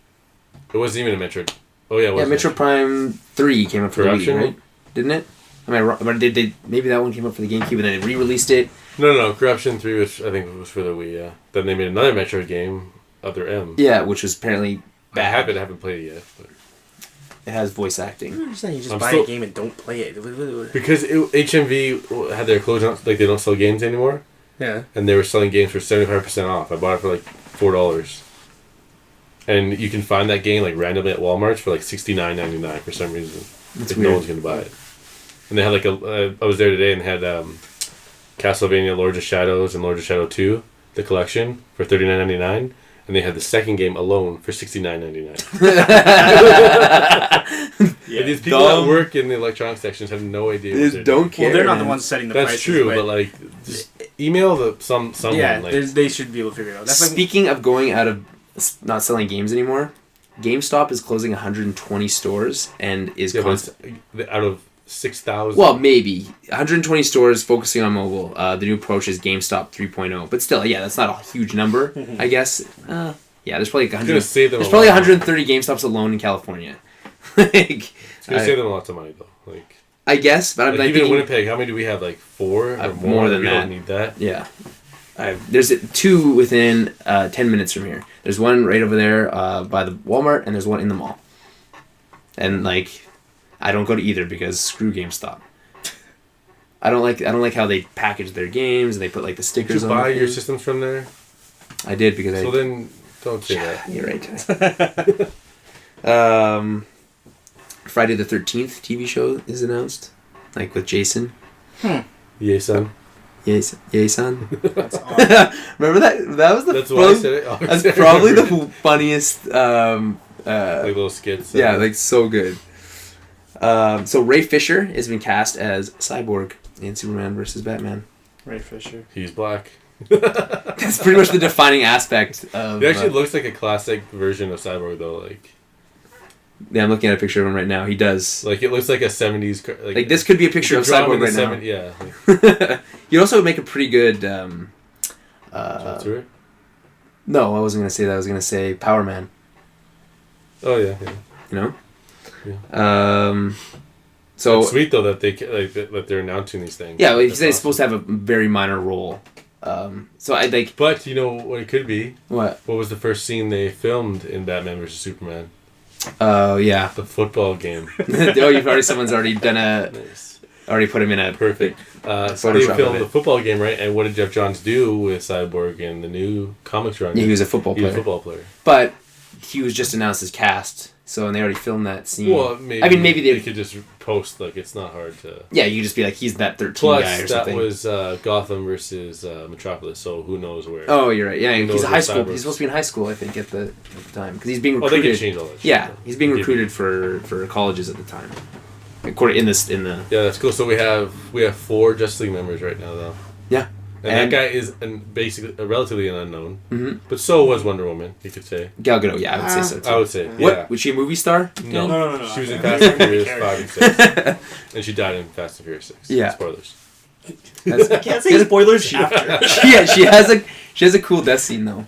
B: It wasn't even a Metroid. Oh yeah, it was
A: Metroid Prime 3 came up for the Wii,
B: Corruption?
A: right? Didn't it? Am I wrong? But did maybe that one came up for the GameCube and then they re-released it.
B: No. Corruption 3 was, I think, was for the Wii. Yeah. Then they made another Metroid game, Other M.
A: Yeah, which was apparently
B: I
A: bad.
B: haven't played it yet. But.
A: It has voice acting.
C: You just
B: I'm
C: buy
B: still-
C: a game and don't play it.
B: Because HMV had their clothes on, like they don't sell games anymore,
C: Yeah.
B: and they were selling games for 75% off. I bought it for like $4, and you can find that game like randomly at Walmart for like $69.99 for some reason.
A: That's
B: Like,
A: weird.
B: no one's gonna buy it. And they had like I was there today and they had Castlevania Lords of Shadows and Lords of Shadow 2, the collection, for $39.99. And they had the second game alone for $69.99.
C: Yeah.
B: These people
A: Dumb.
B: that work in the electronics sections have no idea.
A: They
B: what
A: just
B: they're
A: don't
B: doing.
A: care.
C: Well, they're not the
A: man.
C: ones setting the
B: That's
C: prices.
B: true, but like, just email someone.
C: yeah,
B: Like,
C: they should be able to figure it out. That's like,
A: Speaking of going out of not selling games anymore, GameStop is closing 120 stores and is
B: yeah, but
A: constant.
B: it's out of 6,000.
A: Well, maybe 120 stores focusing on mobile. The new approach is GameStop 3.0, but still, yeah, that's not a huge number. I guess. Yeah, Yeah, there's probably like 100.
B: Gonna save them
A: There's
B: a
A: probably
B: lot.
A: 130 GameStops alone in California. Like,
B: It's gonna save them lots of money though. Like
A: I guess, but I'm
B: even
A: thinking,
B: in Winnipeg, how many do we have? Like 4 or more?
A: more than
B: we
A: that.
B: don't need that.
A: Yeah. There's 2 within 10 minutes from here. There's one right over there by the Walmart, and there's one in the mall. And like, I don't go to either because screw GameStop. I don't like how they package their games and they put like the stickers
B: Did you
A: on.
B: buy
A: the
B: your
A: thing.
B: systems from there?
A: I did because
B: So then don't say that.
A: You're right. Friday the 13th TV show is announced, like with Jason.
B: Yay, son.
A: Yay, son.
C: That's awesome.
A: Remember that? That was the.
B: That's why I said it. Oh,
A: That's probably the funniest.
B: like little skits.
A: Yeah, like so good. So Ray Fisher has been cast as Cyborg in Superman vs. Batman.
C: Ray Fisher.
B: He's black.
A: That's pretty much the defining aspect of.
B: He actually looks like a classic version of Cyborg though. Like
A: yeah, I'm looking at a picture of him right now. He does.
B: it looks like a 70s.
A: Like this could be a picture of Cyborg right now.
B: Yeah. Like,
A: You'd also make a pretty good.
B: John Stewart?
A: No, I wasn't gonna say that. I was gonna say Power Man.
B: Oh yeah.
A: You know.
B: Yeah.
A: So
B: it's sweet though that that they're announcing these things.
A: yeah, well, he
B: That's
A: said he's
B: awesome.
A: supposed to have a very minor role. So I like.
B: But you know what it could be?
A: What?
B: What was the first scene they filmed in Batman vs Superman?
A: Oh yeah.
B: The football game.
A: Someone's already done a.
B: Nice.
A: Already put him in a
B: Perfect. So they
A: Photoshop of
B: filmed
A: it.
B: the football game, right? And what did Jeff Johns do with Cyborg in the new comics run?
A: Yeah, he was a football
B: He was
A: player.
B: a football player.
A: But he was just announced as cast, so and they already filmed that scene.
B: Well, maybe,
A: I mean, maybe
B: they could just post, like, it's not hard to...
A: Yeah, you could just be like, he's that 13
B: Plus,
A: guy or
B: that
A: something.
B: was Gotham versus Metropolis, so who knows where.
A: Oh, you're right. Yeah,
B: Who
A: he's
B: knows
A: a high
B: where
A: school.
B: Cyborg's-
A: He's supposed to be in high school, I think, at the time because he's being
B: Oh, they
A: recruited.
B: can change all that shit.
A: Yeah, he's being
B: Maybe.
A: recruited for colleges at the time. According in the
B: Yeah, that's cool. So we have 4 Justice League members right now, though.
A: yeah.
B: And that guy is basically relatively an unknown.
A: Mm-hmm.
B: But so was Wonder Woman, you could say.
A: Gal Gadot. Yeah, I would say so too.
B: I would say,
A: What
B: yeah.
A: was she a movie star?
B: No.
C: No.
B: She was in
C: Okay.
B: Fast and Furious
C: Character.
B: 5 and 6. And she died in Fast and Furious 6.
A: Yeah.
B: Spoilers.
C: I can't say spoilers after.
A: Yeah, she has a cool death scene though.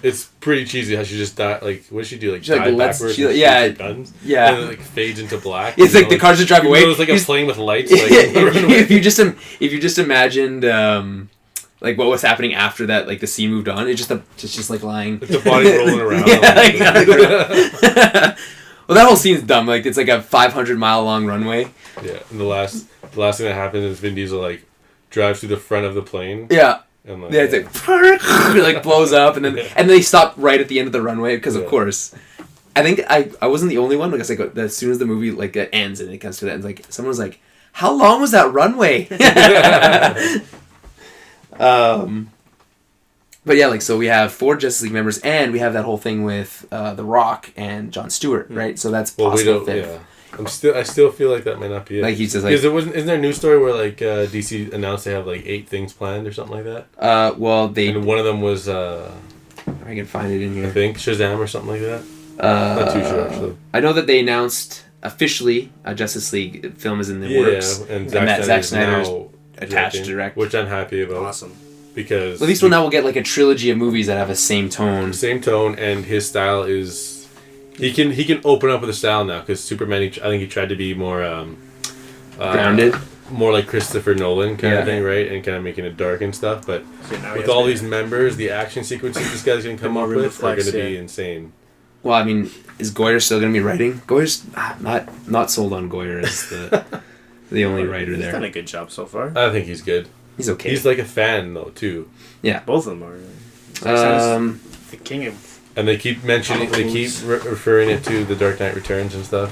B: It's pretty cheesy how she just died. Like, what does she do? Like,
A: She, like,
B: dive
A: lets-
B: backwards
A: she,
B: and
A: yeah,
B: shoots her guns?
A: yeah.
B: And it, like, fades into black.
A: It's
B: You
A: like
B: know,
A: the cars just drive away.
B: It was like a
A: He's-
B: plane with lights. Like, on the runway.
A: if you just imagined like what was happening after that, like the scene moved on, it's just like lying.
B: Like the body rolling around.
A: Yeah, well, that whole scene's dumb. Like it's like a 500-mile long runway.
B: Yeah, and the last thing that happens is Vin Diesel like drives through the front of the plane.
A: Yeah.
B: And like,
A: Yeah, it's like it like blows up and then they stop right at the end of the runway because of
B: Yeah.
A: course. I think I wasn't the only one because like as soon as the movie like ends and it comes to that, and like someone was like, "How long was that runway?" But yeah, like so we have 4 Justice League members and we have that whole thing with The Rock and Jon Stewart, right? So that's
B: well, we
A: possible
B: don't.
A: fifth.
B: Yeah, I still feel like that might not be it.
A: Like he says, like
B: because isn't there a news story where like DC announced they have like 8 things planned or something like that?
A: well they
B: And one of them was
A: I can find it in
B: I
A: here.
B: think Shazam or something like that. Not too sure actually.
A: I know that they announced officially a Justice League film is in the works.
B: and
A: that Zack Snyder's
B: now
A: attached
B: directing,
A: direct.
B: which I'm happy about.
C: Awesome.
B: Because
A: At least now we'll get like a trilogy of movies that have the same tone.
B: same tone, and his style is he can open up with a style now because Superman. I think he tried to be more
A: Grounded.
B: more like Christopher Nolan kind
A: Yeah.
B: of thing, right? And kind of making it dark and stuff. But
C: So now he
B: with
C: has
B: all
C: to-
B: these members, the action sequences this guy's gonna come
C: more
B: up
C: room to
B: with are
C: flex,
B: gonna be
C: yeah.
B: insane.
A: Well, I mean, is Goyer still going to be writing? Goyer's not sold on Goyer as the only writer
C: He's done
A: there.
C: a good job so far.
B: I think he's good.
A: He's okay.
B: He's like a fan though too,
C: Both of them are. The king of.
B: and they keep mentioning, they keep referring it to the Dark Knight Returns and stuff.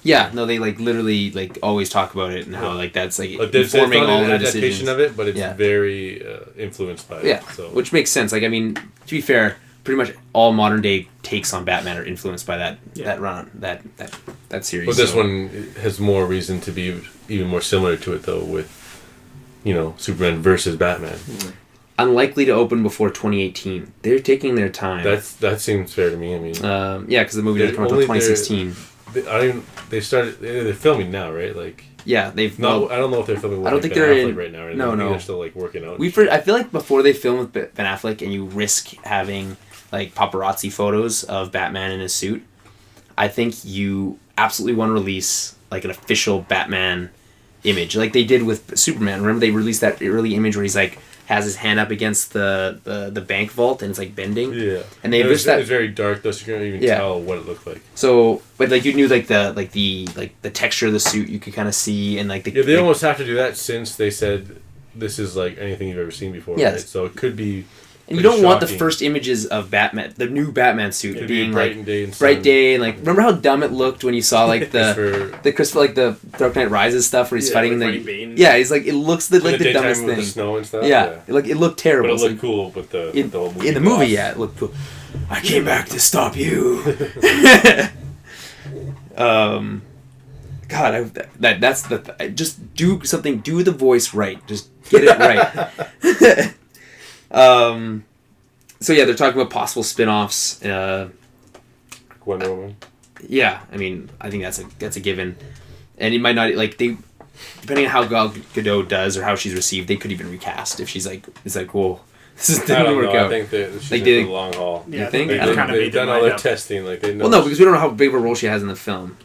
A: yeah, no, they like literally like always talk about it and how like that's like
B: But it's
A: informing
B: not
A: all
B: an
A: their
B: adaptation
A: decisions.
B: of it, but it's
A: Yeah.
B: very influenced by it.
A: Yeah,
B: So
A: which makes sense. Like, I mean, to be fair, pretty much all modern day takes on Batman are influenced by that run that series.
B: But this
A: so.
B: one has more reason to be even more similar to it, though, with, Superman versus Batman.
A: Unlikely to open before 2018. They're taking their time.
B: That seems fair to me. I mean,
A: yeah, because the movie doesn't come out until
B: Only
A: 2016.
B: They started. They're filming now, right? Like.
A: Yeah, they've.
B: No, I don't know if they're filming. With
A: I don't
B: like
A: think
B: Ben
A: they're
B: Affleck
A: in
B: right now. Right?
A: No, no.
B: They're still like working out.
A: I feel like before they film with Ben Affleck and you risk having like paparazzi photos of Batman in his suit, I think you absolutely want to release like an official Batman image, like they did with Superman. Remember they released that early image where he's like has his hand up against the bank vault and it's like bending.
B: Yeah,
A: and they
B: it's very dark though, so you can't even tell what it looked like.
A: So, but like you knew like the texture of the suit you could kind of see and like the
B: they almost have to do that since they said this is like anything you've ever seen before.
A: Yes,
B: right? So it could be.
A: And you don't want the first images of Batman, the new Batman suit, being
B: bright
A: like bright day and like. Remember how dumb it looked when you saw like the Christopher like the Dark Knight Rises stuff where he's fighting the he's like it looks like the dumbest thing.
B: With the snow and stuff.
A: Yeah, like it looked terrible.
B: But it looked cool with the whole movie.
A: In the movie, yeah, it looked cool. I came back to stop you. God, that's the just do something. Do the voice right. Just get it right. So yeah, they're talking about possible spin-offs.
B: Wonder Woman.
A: Yeah, I mean, I think that's a given, and it might not like they, depending on how Gal Gadot does or how she's received, they could even recast if she's like, it's like, whoa, this didn't work out.
B: I think she's
A: like
B: in the long haul.
A: Yeah, you think
B: they've done all their testing, like they know.
A: Well, no, because we don't know how big of a role she has in the film.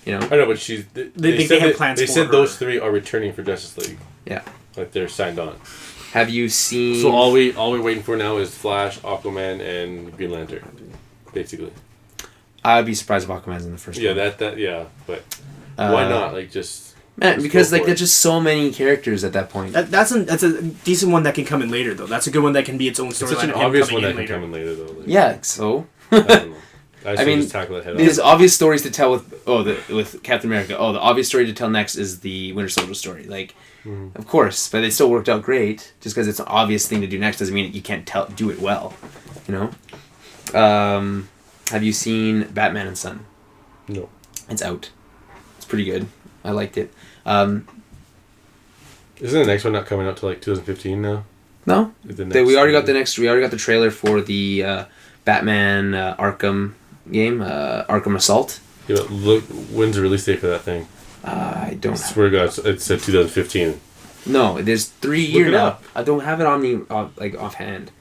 A: You know,
B: I know, but they
C: have plans.
B: They said those three are returning for Justice League.
A: Yeah,
B: like they're signed on.
A: Have you seen?
B: So all we're waiting for now is Flash, Aquaman, and Green Lantern, basically.
A: I'd be surprised if Aquaman's in the first one.
B: Yeah, but why not? Like just
A: because like there's just so many characters at that point.
C: That's a decent one that can come in later though. That's a good one that can be its own storyline.
B: It's such an obvious one that can come in later though. Like,
A: yeah, so.
B: I don't know.
A: I mean,
B: just tackle it head
A: there's obvious stories to tell with Captain America. The obvious story to tell next is the Winter Soldier story. Like, of course, but it still worked out great. Just because it's an obvious thing to do next doesn't mean you can't do it well. You know. Have you seen Batman and Son?
B: No.
A: It's out. It's pretty good. I liked it.
B: Isn't the next one not coming out till like 2015 now?
A: No. We already got the trailer for the Batman Arkham game, Arkham Assault.
B: Yeah, but look, when's the release date for that thing?
A: I don't.
B: I swear to God, it said 2015.
A: No, there's 3 years now. I don't have it on me offhand.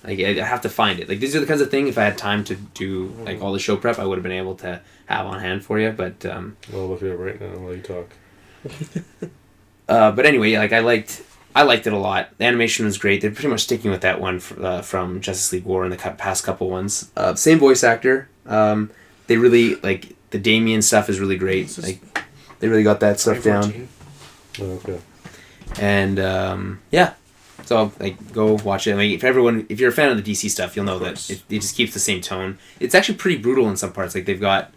A: Like I have to find it. Like these are the kinds of things. If I had time to do like all the show prep, I would have been able to have on hand for you. But
B: well, look it up right now while you talk.
A: But anyway, like I liked it a lot. The animation was great. They're pretty much sticking with that one from Justice League War and the past couple ones. Same voice actor. They really like the Damian stuff is really great. Like they really got that stuff down.
B: Oh, okay.
A: And yeah. So like go watch it. I mean, if you're a fan of the DC stuff, you'll know that it just keeps the same tone. It's actually pretty brutal in some parts. Like they've got.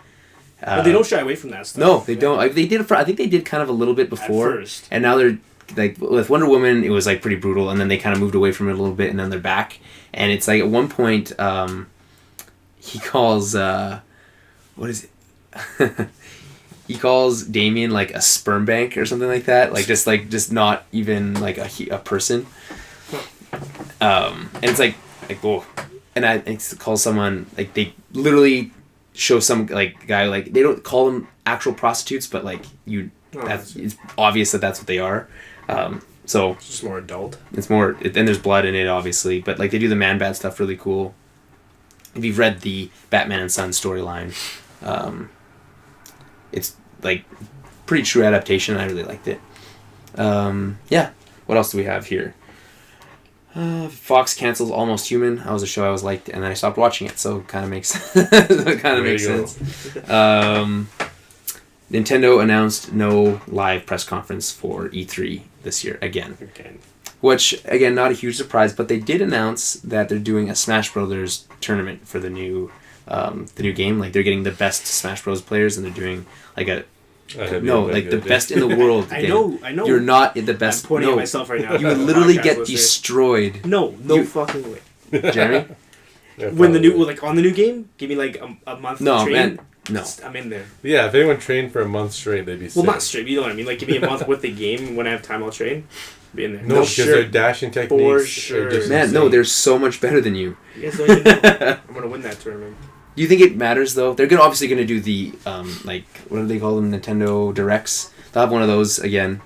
C: But they don't shy away from that stuff.
A: No, they don't. They did. I think they did kind of a little bit before.
C: At first.
A: And now they're like with Wonder Woman, it was like pretty brutal, and then they kind of moved away from it a little bit, and then they're back. And it's like at one point, he calls what is it? He calls Damian like a sperm bank or something like that. Like just not even like a person. And it's like whoa. And I call someone like they literally show some like guy like they don't call them actual prostitutes, but like it's obvious that that's what they are. So
C: it's just more adult.
A: It's more, and there's blood in it, obviously, but like they do the Man-Bat stuff really cool. If you've read the Batman and Son storyline, it's like pretty true adaptation. I really liked it. Yeah. What else do we have here? Fox cancels Almost Human. That was a show I always liked, and then I stopped watching it, so it kind of makes sense. Nintendo announced no live press conference for E3 this year again. Which again, not a huge surprise, but they did announce that they're doing a Smash Brothers tournament for the new game. Like they're getting the best Smash Bros players, and they're doing like the best in the world.
C: I know.
A: You're not the best.
C: I'm pointing at myself right now.
A: You would literally get destroyed.
C: No fucking way.
A: Jeremy?
C: When the new on the new game, give me like a month.
A: No,
C: to train.
A: man. No.
C: I'm in there.
B: Yeah, if anyone trained for a month straight, they'd be sick.
C: Well, not straight. You know what I mean? Like, give me a month with the game. When I have time, I'll train. Be in there.
B: No, because their dashing techniques
C: for sure.
B: are just
A: man,
B: insane.
A: no, they're so much better than you.
C: You guys don't even know. I'm gonna win that tournament.
A: Do you think it matters though? They're obviously gonna do the like what do they call them? Nintendo Directs. They'll have one of those again,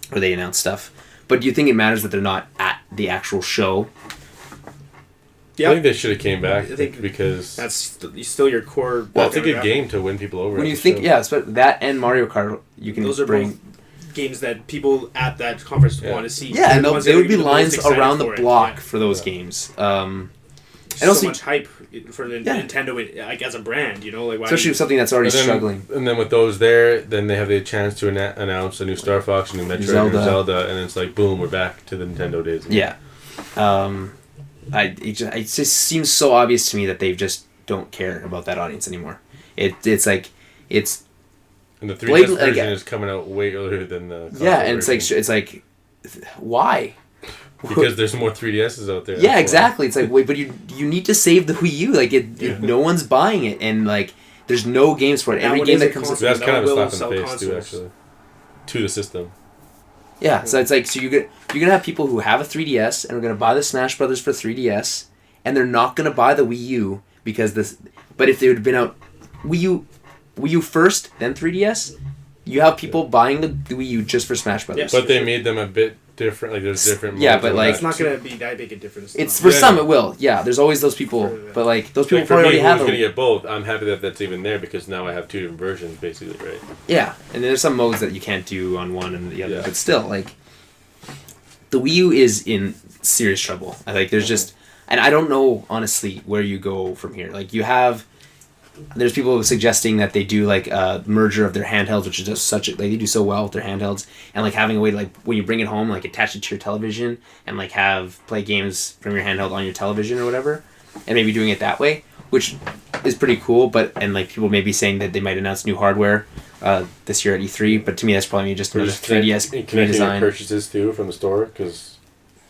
A: where they announce stuff. But do you think it matters that they're not at the actual show?
B: Yeah. I think they should have came back because
C: that's still your core.
B: Well, it's a good game to win people over.
A: When you think, that and Mario Kart, you can
C: those are
A: bring
C: both games that people at that conference want to see.
A: Yeah, and there would be lines around the block for those games.
C: And also, so much hype for Nintendo, like as a brand, you know, like why
A: especially with something that's already struggling.
B: And then with those there, then they have the chance to announce a new Star Fox, a new Metroid, a new Zelda, and it's like boom, we're back to the Nintendo days.
A: Yeah, it just seems so obvious to me that they just don't care about that audience anymore. It's like it's.
B: And the 3DS version is coming out way earlier than the console
A: and
B: version.
A: it's like, why?
B: Because there's more 3DSs out there.
A: Yeah, exactly. It's like, wait, but you need to save the Wii U. Like, no one's buying it, and like, there's no games for it. Every game that comes,
B: that's kind of a slap in the face too, actually, to the system.
A: Yeah, so it's like, so you're gonna have people who have a 3DS and are gonna buy the Smash Brothers for 3DS, and they're not gonna buy the Wii U because this. But if they would have been out Wii U first, then 3DS, you have people buying the Wii U just for Smash Brothers.
B: But they made them a bit different. Like there's different.
A: Yeah, but like
C: it's not gonna be that big a difference.
A: It's for some it will. Yeah, there's always those people, but like those people probably already have.
B: Who's gonna get both? I'm happy that that's even there because now I have two different versions, basically, right?
A: Yeah, and there's some modes that you can't do on one and the other, but still, like the Wii U is in serious trouble. I think there's just, and I don't know honestly where you go from here. Like you have. There's people suggesting that they do like a merger of their handhelds, which is just like they do so well with their handhelds, and like having a way to, like when you bring it home, like attach it to your television and like play games from your handheld on your television or whatever, and maybe doing it that way, which is pretty cool. But and like people may be saying that they might announce new hardware this year at E3, but to me that's probably just another 3DS redesign.
B: Purchases too from the store because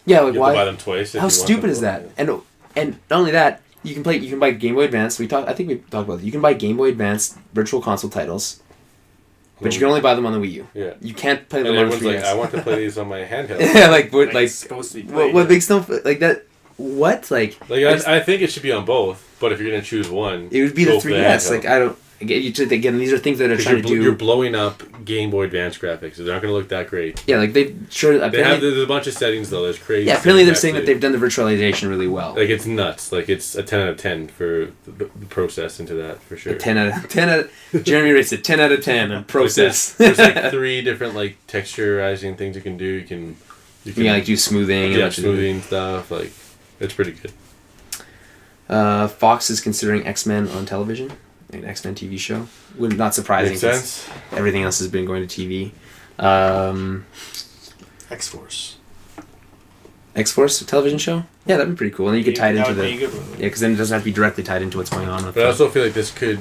A: like
B: you have
A: why?
B: To buy them twice.
A: How stupid is that? And not only that. You can buy Game Boy Advance. I think we talked about it. You can buy Game Boy Advance Virtual Console titles, but you can only buy them on the Wii U.
B: Yeah.
A: You can't play them on the 3DS.
B: Like, I want to play these on my handheld.
A: Yeah, like
C: it's supposed to be played.
A: What makes them like that? What
B: I think it should be on both, but if you're gonna choose one,
A: it would be the 3DS. Like I don't. Again, these are things that are trying to do.
B: You're blowing up Game Boy Advance graphics. They're not going to look that great.
A: Yeah, like
B: there's a bunch of settings though. There's crazy.
A: Yeah, apparently they're saying that they've done the virtualization really well.
B: Like it's nuts. Like it's a 10 out of 10 for the process into that for sure.
A: 10 out of Jeremy rates it 10 out of 10 on process.
B: There's like 3 different like texturizing things you can do. You can
A: like do smoothing.
B: Yeah, smoothing stuff. Like it's pretty good.
A: Fox is considering X-Men on television. An X-Men TV show. Not surprising.
B: Makes sense.
A: Everything else has been going to TV.
C: X-Force.
A: X-Force television show? Yeah, that'd be pretty cool. And you could tie it into because then it doesn't have to be directly tied into what's going on with
B: But I also feel like this could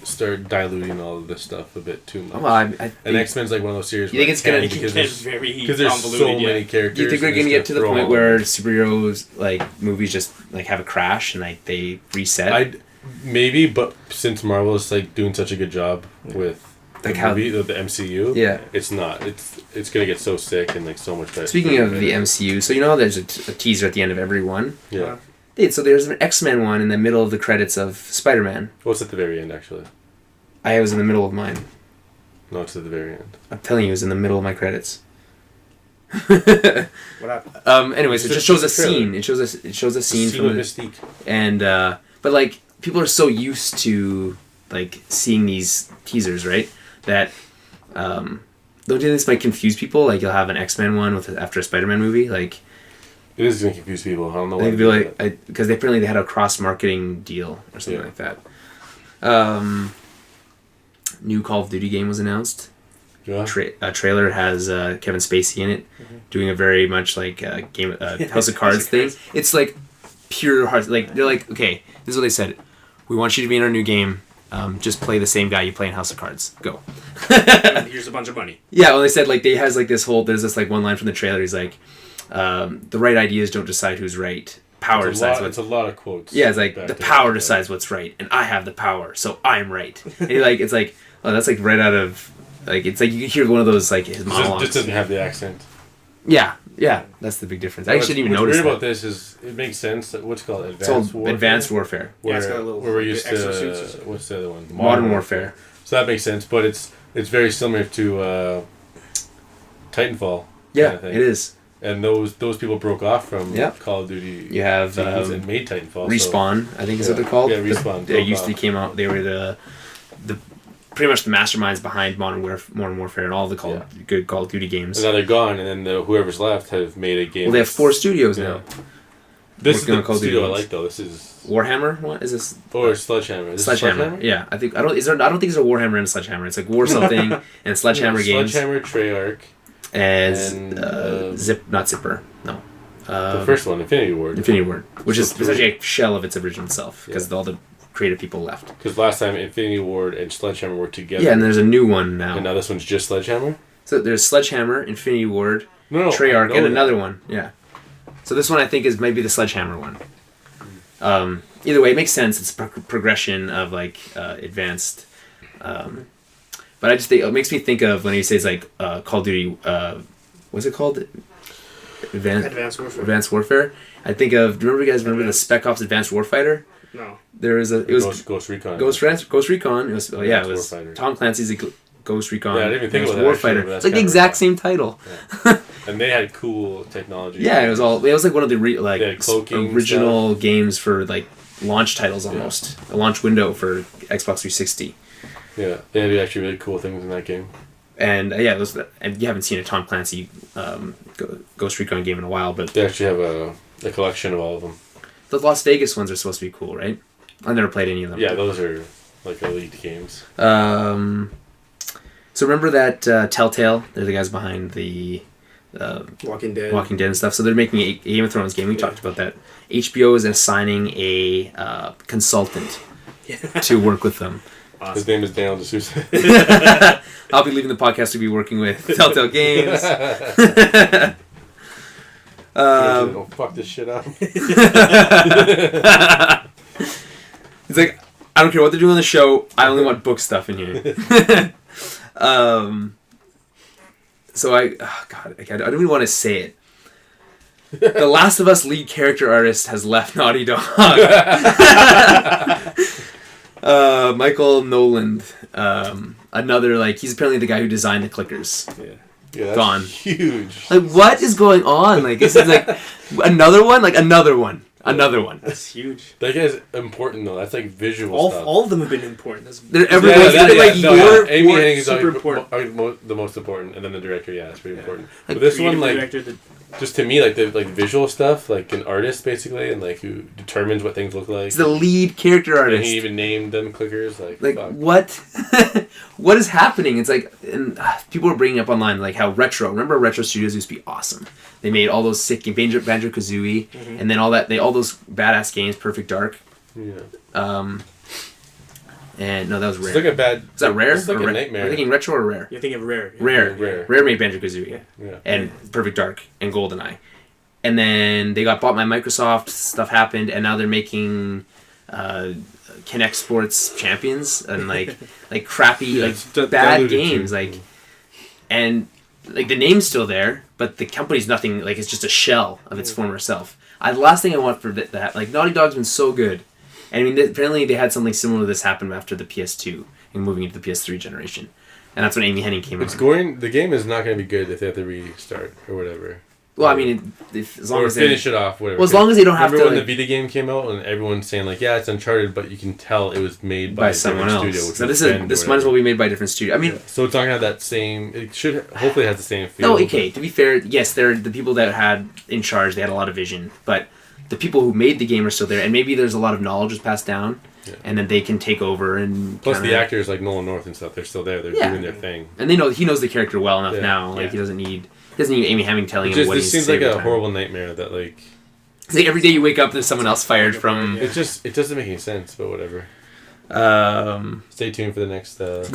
B: start diluting all of this stuff a bit too much.
A: Well, and
B: X-Men's like one of those series.
A: You think it's gonna
B: because there's so many characters.
A: Do you think we're gonna get to the point where superheroes like movies just like have a crash and like they reset?
B: Maybe, but since Marvel is like doing such a good job with the MCU, it's not. It's gonna get so sick and like so much better.
A: Speaking of the MCU, so you know there's a teaser at the end of every one.
B: Yeah.
A: So there's an X-Men one in the middle of the credits of Spider-Man.
B: What's at the very end, actually?
A: I was in the middle of mine.
B: No, it's at the very end.
A: I'm telling you, it was in the middle of my credits.
C: What happened?
A: Anyways, it just shows a scene. It shows a scene from
B: Mystique.
A: And but like people are so used to like seeing these teasers, right? That don't you think this might confuse people? Like you'll have an X-Men one after a Spider-Man movie, like.
B: It is gonna confuse people. I don't know.
A: They'd be like, because apparently they had a cross-marketing deal or something like that. New Call of Duty game was announced.
B: Yeah.
A: A trailer has Kevin Spacey in it, doing a very much like game House of Cards thing. It's like pure heart. Like they're like, okay, this is what they said. We want you to be in our new game. Just play the same guy you play in House of Cards. Go.
C: Here's a bunch of money.
A: Yeah, well, they said like they has like this whole. There's this like one line from the trailer. He's like. The right ideas don't decide who's right. Power decides
B: it's a lot of quotes.
A: Yeah, it's like the power decides what's right, and I have the power, so I'm right. And it's like, oh, that's like right out of like it's like you can hear one of those like his monologues.
B: Just doesn't have the accent.
A: Yeah, Yeah, that's the big difference. I actually didn't even notice
B: What's weird
A: that.
B: about this is it makes sense. What's it called
A: It's called Advanced Warfare.
B: Where,
C: it's got a little
B: where we're used
C: exosuits.
B: to what's the other one?
A: Modern Warfare.
B: So that makes sense, but it's very similar to Titanfall.
A: Yeah,
B: kind of thing.
A: it is.
B: And those people broke off from
A: Yeah.
B: Call of Duty.
A: You have
B: and made Titanfall.
A: Respawn, I think is what they're called.
B: Yeah, Respawn.
A: They used to came out. They were the pretty much the masterminds behind Modern Warfare and all the good Call of Duty games.
B: And now they're gone, and then whoever's left have made a game.
A: Well, they have 4 studios now.
B: This is
A: working
B: the
A: on Call of Duty
B: studio I
A: games.
B: like though. This is
A: Warhammer. What is this?
B: or Sledgehammer. Is this
A: Sledgehammer. Yeah, I don't think there's a Warhammer and a Sledgehammer. It's like War something and Sledgehammer games.
B: Sledgehammer, Treyarch,
A: And not Zipper. No.
B: the first one, Infinity Ward.
A: Infinity Ward, which is
B: 3.
A: essentially a shell of its original self because all the creative people left.
B: Because last time Infinity Ward and Sledgehammer were together.
A: Yeah, and there's a new one now.
B: And now this one's just Sledgehammer?
A: So there's Sledgehammer, Infinity Ward,
B: No,
A: Treyarch,
B: I know
A: and
B: that.
A: another one. Yeah. So this one I think is maybe the Sledgehammer one. Either way, it makes sense. It's a progression of like advanced. But I just think it makes me think of when he says like Call of Duty. What's it called? Advanced Warfare. I think of. Do you remember the Spec Ops Advanced Warfighter?
C: No.
A: There was It was
B: Ghost Recon.
A: Ghost Recon. It was it was
B: Warfighter.
A: Tom Clancy's Ghost Recon.
B: Yeah, I didn't even think
A: Advanced
B: about that, actually,
A: Warfighter.
B: but that's
A: It's like the
B: kinda
A: exact
B: rough.
A: same title.
B: Yeah. And they had cool technology.
A: Yeah, it was like one of the
B: They had cloaking
A: original games for like launch titles almost. A launch window for Xbox 360.
B: Yeah, they had actually really cool things in that game.
A: And and you haven't seen a Tom Clancy Ghost Recon game in a while, but
B: They actually have a collection of all of them.
A: the Las Vegas ones are supposed to be cool, right? I've never played any of them.
B: Yeah, those are like elite games.
A: So remember that Telltale? They're the guys behind the
C: Walking Dead
A: and stuff. So they're making a Game of Thrones game. We talked about that. HBO is assigning a consultant to work with them.
C: Awesome.
B: His name is Daniel DeSouza.
A: I'll be leaving the podcast to be working with Telltale Games.
B: Oh, fuck this shit up.
A: He's like, I don't care what they're doing on the show. I only want book stuff in here. So I don't even want to say it. The Last of Us lead character artist has left Naughty Dog. Michael Noland, another he's apparently the guy who designed the clickers.
B: Yeah, that's
A: Gone.
B: huge.
A: Like, what is going on? Like, is it like another one? Like another one. Another one.
C: That's huge.
B: That guy's important though. That's like visual stuff.
C: All of them have been important. That's
A: Everybody's
B: Amy Hennig is
C: super important.
B: The most important, and then the director. Yeah, it's pretty important.
A: Like,
B: But this one,
C: director,
B: just to me, the visual stuff, like an artist basically, and who determines what things look like.
A: He's the lead character
B: And
A: artist.
B: he even named them clickers. Fuck.
A: What? What is happening? It's like, and people are bringing up online how retro. Remember, retro studios used to be awesome. They made all those sick games, Banjo-Kazooie, and then all those badass games, Perfect Dark.
B: Yeah.
A: And no, that was Rare.
B: It's like a bad.
A: Is that Rare?
B: It's like
A: or
B: a nightmare.
A: Are you thinking retro or Rare?
C: You're thinking of Rare. Yeah.
A: Rare made Banjo-Kazooie.
B: Yeah.
A: And Perfect Dark and GoldenEye. And then they got bought by Microsoft, stuff happened, and now they're making Kinect Sports Champions and crappy bad games and the name's still there, but the company's nothing, it's just a shell of its former self. The last thing I want for that, Naughty Dog's been so good. And I mean, apparently they had something similar to this happen after the PS2 and moving into the PS3 generation. And that's when Amy Hennig came on.
B: The game is not going to be good if they have to restart or whatever.
A: Well, I mean, as long as
B: finish it off, whatever.
A: Well, as long as they don't have to.
B: Remember when the Vita game came out and everyone's saying yeah, it's Uncharted, but you can tell it was made by
A: someone else.
B: Studio,
A: So this might as well be made by a different studio. I mean,
B: so it's not gonna have that same. It should hopefully have the same feel.
A: No, okay. To be fair, yes, they're the people that had in charge. They had a lot of vision, but the people who made the game are still there, and maybe there's a lot of knowledge was passed down, and then they can take over and.
B: Plus, the actors like Nolan North and stuff, they're still there. They're doing their thing,
A: and he knows the character well enough now. He doesn't need Amy Hennig telling him what he's
B: saying. It seems like a horrible nightmare that
A: It's like every day you wake up, there's someone else fired from.
B: It doesn't make any sense, but whatever. Stay tuned for the next.
A: Next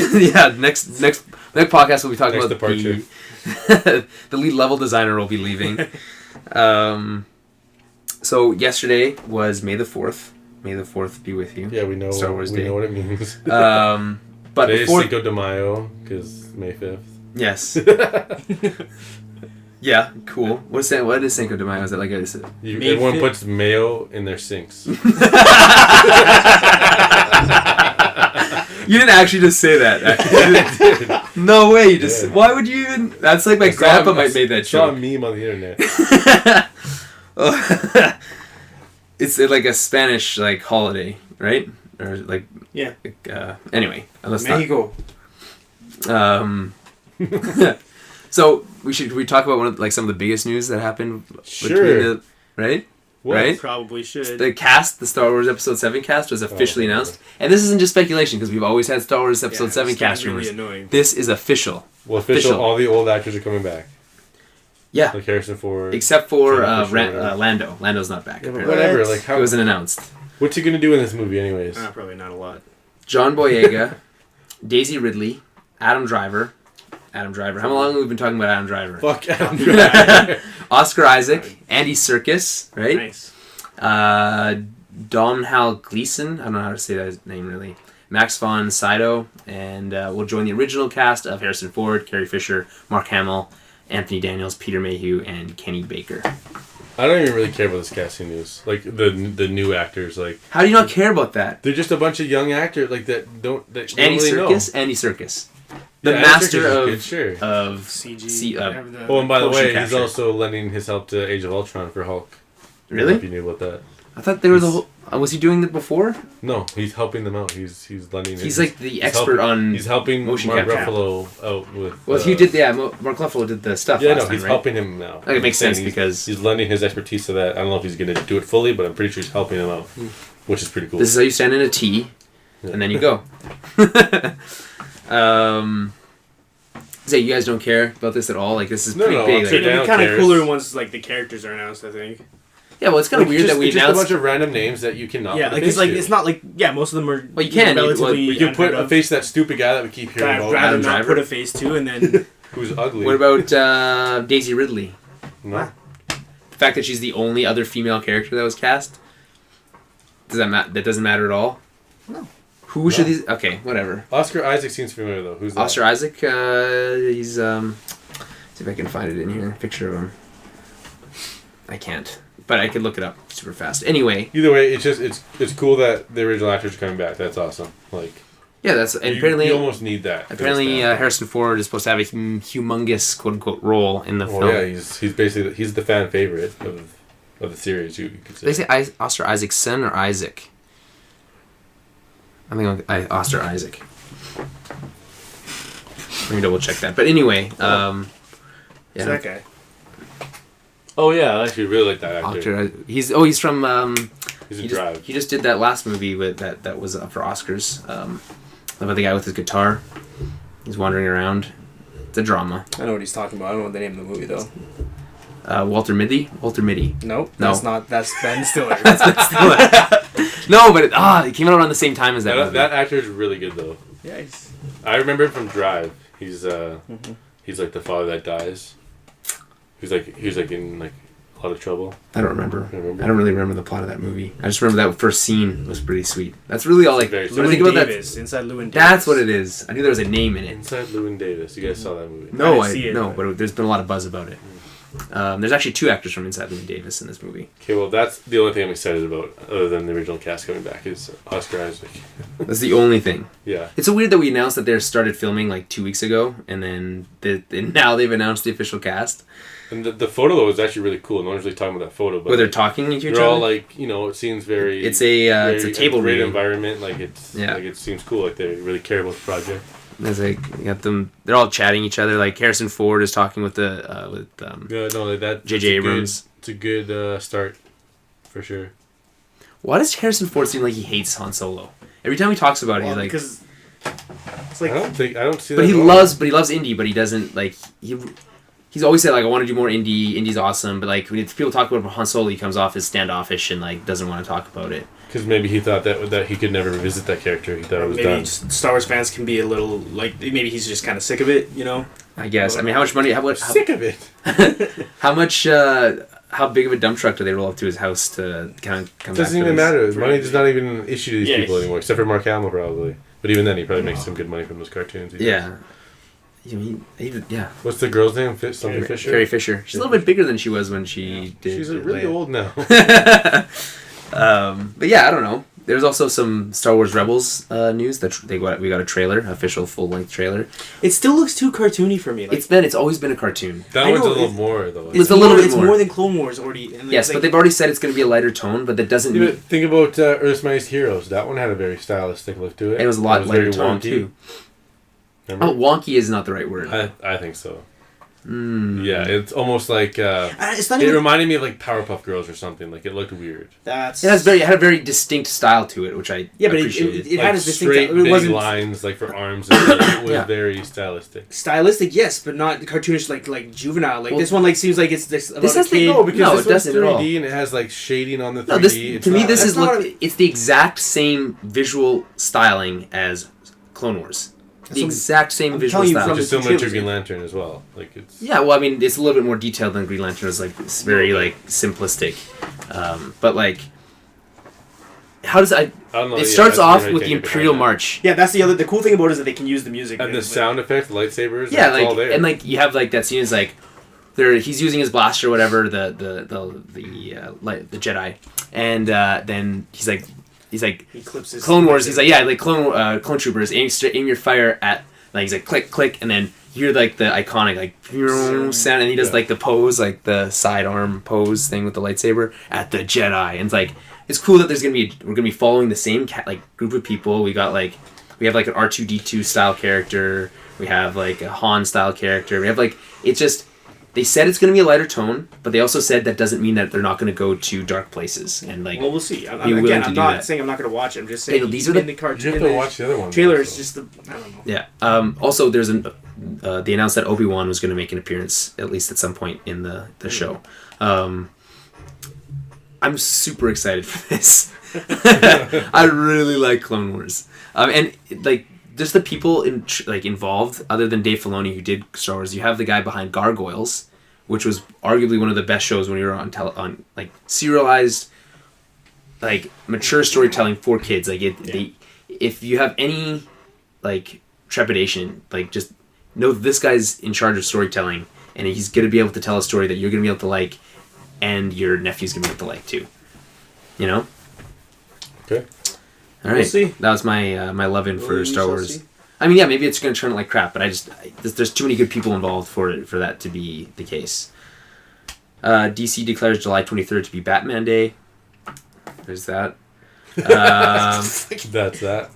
A: podcast we'll be talking about
B: departure.
A: The lead level designer will be leaving. So yesterday was May the 4th. May the 4th be with you.
B: Yeah, we know.
A: Star Wars Day.
B: We know what it means.
A: But
B: today
A: before
B: is Cinco de Mayo because May 5th.
A: Yes. Yeah, cool. What is Cinco de Mayo? Is that like
B: everyone puts mayo in their sinks.
A: You didn't actually just say that. No way. You just. Why would you even? That's like my grandpa might made that joke.
B: I saw a meme on the internet.
A: It's like a Spanish like holiday, right? Or like
C: yeah.
A: Anyway, let's
C: Mexico.
A: So we talk about some of the biggest news that happened between right?
C: What?
A: Right?
C: Probably should.
A: The Star Wars Episode VII cast was officially announced. And this isn't just speculation because we've always had Star Wars Episode VII cast rumors. Really annoying. This is official.
B: Well, official. All the old actors are coming back.
A: Yeah.
B: Like Harrison Ford.
A: Except for Lando. Lando's not back.
B: Yeah, whatever. Like
A: it wasn't announced.
B: What's he going to do in this movie anyways?
C: Probably not a lot.
A: John Boyega, Daisy Ridley, Adam Driver. How long have we been talking about Adam Driver?
B: Fuck Adam Driver.
A: Oscar Isaac, Andy Serkis, right?
C: Nice.
A: Domhnall Gleeson, I don't know how to say that name really. Max von Sydow, and will join the original cast of Harrison Ford, Carrie Fisher, Mark Hamill, Anthony Daniels, Peter Mayhew, and Kenny Baker.
B: I don't even really care about this casting news. Like the new actors, like.
A: How do you not care about that?
B: They're just a bunch of young actors, like that don't.
A: Andy Serkis. The master of
C: CG.
B: And by the way, he's also lending his help to Age of Ultron for Hulk.
A: Really?
B: If you knew about that.
A: I thought there was a whole... was he doing that before?
B: No, he's helping them out. He's lending...
A: He's like the expert on
B: He's helping
A: motion
B: Mark
A: capture.
B: Ruffalo out with...
A: Well, he did... Yeah, Mark Ruffalo did the stuff last time,
B: he's helping him now.
A: Like, it makes sense because...
B: He's lending his expertise to that. I don't know if he's going to do it fully, but I'm pretty sure he's helping him out. Which is pretty cool.
A: This is how you stand in a T, and then you go. So you guys don't care about this at all? Like, this is pretty big.
C: Like, it'd be kind of cooler once like the characters are announced, I think.
A: Yeah, well, it's kind of weird that we announced...
B: just a bunch of random names that you cannot put a face
C: like,
B: to.
C: it's not like... Yeah, most of them are...
A: Well, you can.
C: Relatively
B: you can put a face to that stupid guy that we keep hearing about.
C: Rather not put a face to, and then...
B: Who's ugly.
A: What about Daisy Ridley?
B: No.
A: The fact that she's the only other female character that was cast? That doesn't matter at all?
C: No.
A: Who should these... Okay, whatever.
B: Oscar Isaac seems familiar, though. Who's that?
A: Oscar Isaac, he's... see if I can find it in here. Picture of him. I can't. But I could look it up super fast. Anyway.
B: Either way, it's cool that the original actors are coming back. That's awesome. Like...
A: Yeah, that's... And apparently...
B: You almost need that.
A: Apparently, Harrison Ford is supposed to have a humongous, quote-unquote, role in the film.
B: Yeah, he's basically... He's the fan favorite of the series, you could say.
A: Did they say Oscar Isaac's son or Isaac? I think Oscar Isaac. Let me double check that. But anyway,
C: yeah. Who's that guy?
B: Oh yeah, I actually really like that actor.
A: He's from
B: he's in Drive.
A: He just did that last movie with that was up for Oscars. About the guy with his guitar. He's wandering around. It's a drama.
C: I know what he's talking about. I don't know what the name of the movie though.
A: Walter Mitty? Walter Mitty.
C: Nope.
A: No.
C: That's Ben Stiller.
A: That's Ben Stiller. No, but it came out around the same time as that movie.
B: That actor is really good though.
C: Yeah.
B: I remember him from Drive. He's he's like the father that dies. He was like in like a lot of trouble.
A: I don't remember. I don't really remember the plot of that movie. I just remember that first scene was pretty sweet. That's really all like...
C: Llewyn Davis. Inside Llewyn Davis.
A: That's what it is. I knew there was a name in it.
B: Inside Llewyn Davis. You guys saw that movie?
A: No, but there's been a lot of buzz about it. There's actually 2 actors from Inside Llewyn Davis in this movie.
B: Okay, well, that's the only thing I'm excited about, other than the original cast coming back, is Oscar Isaac.
A: That's the only thing.
B: Yeah.
A: It's so weird that we announced that they started filming like 2 weeks ago, and then now they've announced the official cast.
B: And the photo, though, is actually really cool. No one's really talking about that photo. But
A: where they're talking to each other?
B: They're all like, it seems very...
A: It's a table
B: great
A: reading.
B: environment. Like, it seems cool. Like, they really care about the project.
A: There's like, you got them, they're all chatting each other. Like, Harrison Ford is talking with J.J. Abrams.
B: It's a good start, for sure.
A: Why does Harrison Ford seem like he hates Han Solo? Every time he talks about it, he's like...
C: Because it's like...
B: I don't see
A: but
B: that
A: he loves Indy, but he doesn't, like... He's always said, like, I want to do more Indy. Indy's awesome. But, like, when people talk about Han Solo, he comes off as standoffish and, like, doesn't want to talk about it.
B: Because maybe he thought that he could never revisit that character. He thought it was
C: maybe
B: done.
C: Star Wars fans can be a little, like, maybe he's just kind of sick of it,
A: I guess. I mean, how much money...
B: Sick of it.
A: How much... how big of a dump truck do they roll up to his house to kind of come back?
B: Doesn't even matter. Money is not even an issue to these people anymore, except for Mark Hamill, probably. But even then, he probably makes some good money from those cartoons.
A: Yeah. Yeah.
B: What's the girl's name? Something Fisher?
A: Carrie Fisher. She's a little bit bigger than she was when she did.
B: She's really old now.
A: But yeah, I don't know. There's also some Star Wars Rebels news that we got a trailer, official full-length trailer.
C: It still looks too cartoony for me. Like,
A: It's always been a cartoon.
B: That one's a little more though.
A: It's a little bit more.
C: It's more than Clone Wars already. And
A: Yes, but they've already said it's going to be a lighter tone, but that doesn't mean...
B: Think about Earth's Mightiest Heroes. That one had a very stylistic look to it.
A: It was a lot lighter tone too.
B: Remember?
A: Oh, wonky is not the right word.
B: I think so. Yeah, it's almost like
C: it's not
B: it
C: even...
B: reminded me of like Powerpuff Girls or something. Like it looked weird.
A: It had a very distinct style to it, which I appreciated.
C: It
B: like
C: had a distinct.
B: Straight,
C: It wasn't
B: lines like for arms. And it was very stylistic.
C: Stylistic, yes, but not cartoonish like juvenile. Like this one, like seems like it's this. About
A: This has
C: a kid.
B: because
A: it doesn't at all.
B: 3D and it has like shading on the 3D.
A: No, this
B: it's
A: it's the exact same visual styling as Clone Wars. The exact same visual style.
B: Which is similar to Green Lantern as well. Like it's
A: well, I mean, it's a little bit more detailed than Green Lantern. It's like it's very like simplistic, but like, how does I don't know, it starts off with the Imperial March.
C: Yeah, that's the cool thing about it is that they can use the music
B: and the sound effects, the lightsabers.
A: Yeah,
B: all there.
A: And like you have like that scene is like, he's using his blaster or whatever, the Jedi, and then he's like
C: he clips his
A: Clone Wars. He's like clone troopers aim your fire at, like he's like click click, and then you hear like the iconic like sound, and he does like the pose, like the sidearm pose thing with the lightsaber at the Jedi, and it's cool that we're gonna be following the same group of people. We have like an R2-D2 style character. We have like a Han style character. We have like it's just. They said it's going to be a lighter tone, but they also said that doesn't mean that they're not going to go to dark places and like.
C: Well, we'll see. I'm not saying I'm not going to watch it. I'm just saying
A: these are the
C: cartoon.
B: You have to watch the other one.
C: Trailer is just I don't know.
A: Yeah. Also, there's they announced that Obi-Wan was going to make an appearance at least at some point in the show. I'm super excited for this. I really like Clone Wars, and like. Just the people involved, other than Dave Filoni who did Star Wars. You have the guy behind Gargoyles, which was arguably one of the best shows when you were on serialized, like mature storytelling for kids. Like if you have any like trepidation, like just know that this guy's in charge of storytelling, and he's gonna be able to tell a story that you're gonna be able to like, and your nephew's gonna be able to like too. You know.
B: Okay.
A: All right, that was my my love-in for Star Wars. See. I mean, yeah, maybe it's going to turn out like crap, but there's too many good people involved for that to be the case. DC declares July 23rd to be Batman Day. There's that.
B: That's that.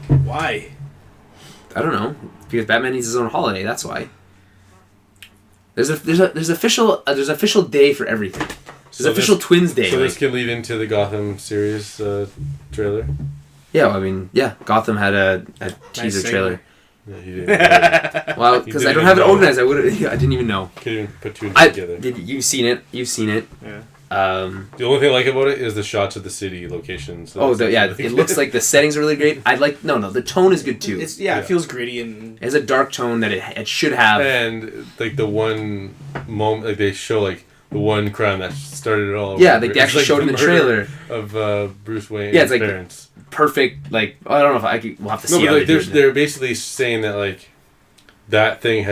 C: Why?
A: I don't know. Because Batman needs his own holiday. That's why. There's official day for everything. There's official Twins Day.
B: So this could lead into the Gotham series trailer?
A: Yeah, well, I mean, yeah. Gotham had a teaser trailer.
B: Yeah, he didn't.
A: Well, because I don't have it organized, I didn't even know.
B: Couldn't even put two and two together.
A: You've seen it. Yeah.
B: The only thing I like about it is the shots of the city locations.
A: So it looks like the settings are really great. The tone is good too.
C: It feels gritty and
A: it has a dark tone that it should have.
B: And like the one moment, like they show like the one crime that started it all.
A: Yeah, they actually showed in the trailer
B: of Bruce Wayne.
A: Yeah, it's like
B: parents.
A: Perfect. Like I don't know if we'll have to see.
B: No, but like they're basically saying that like that thing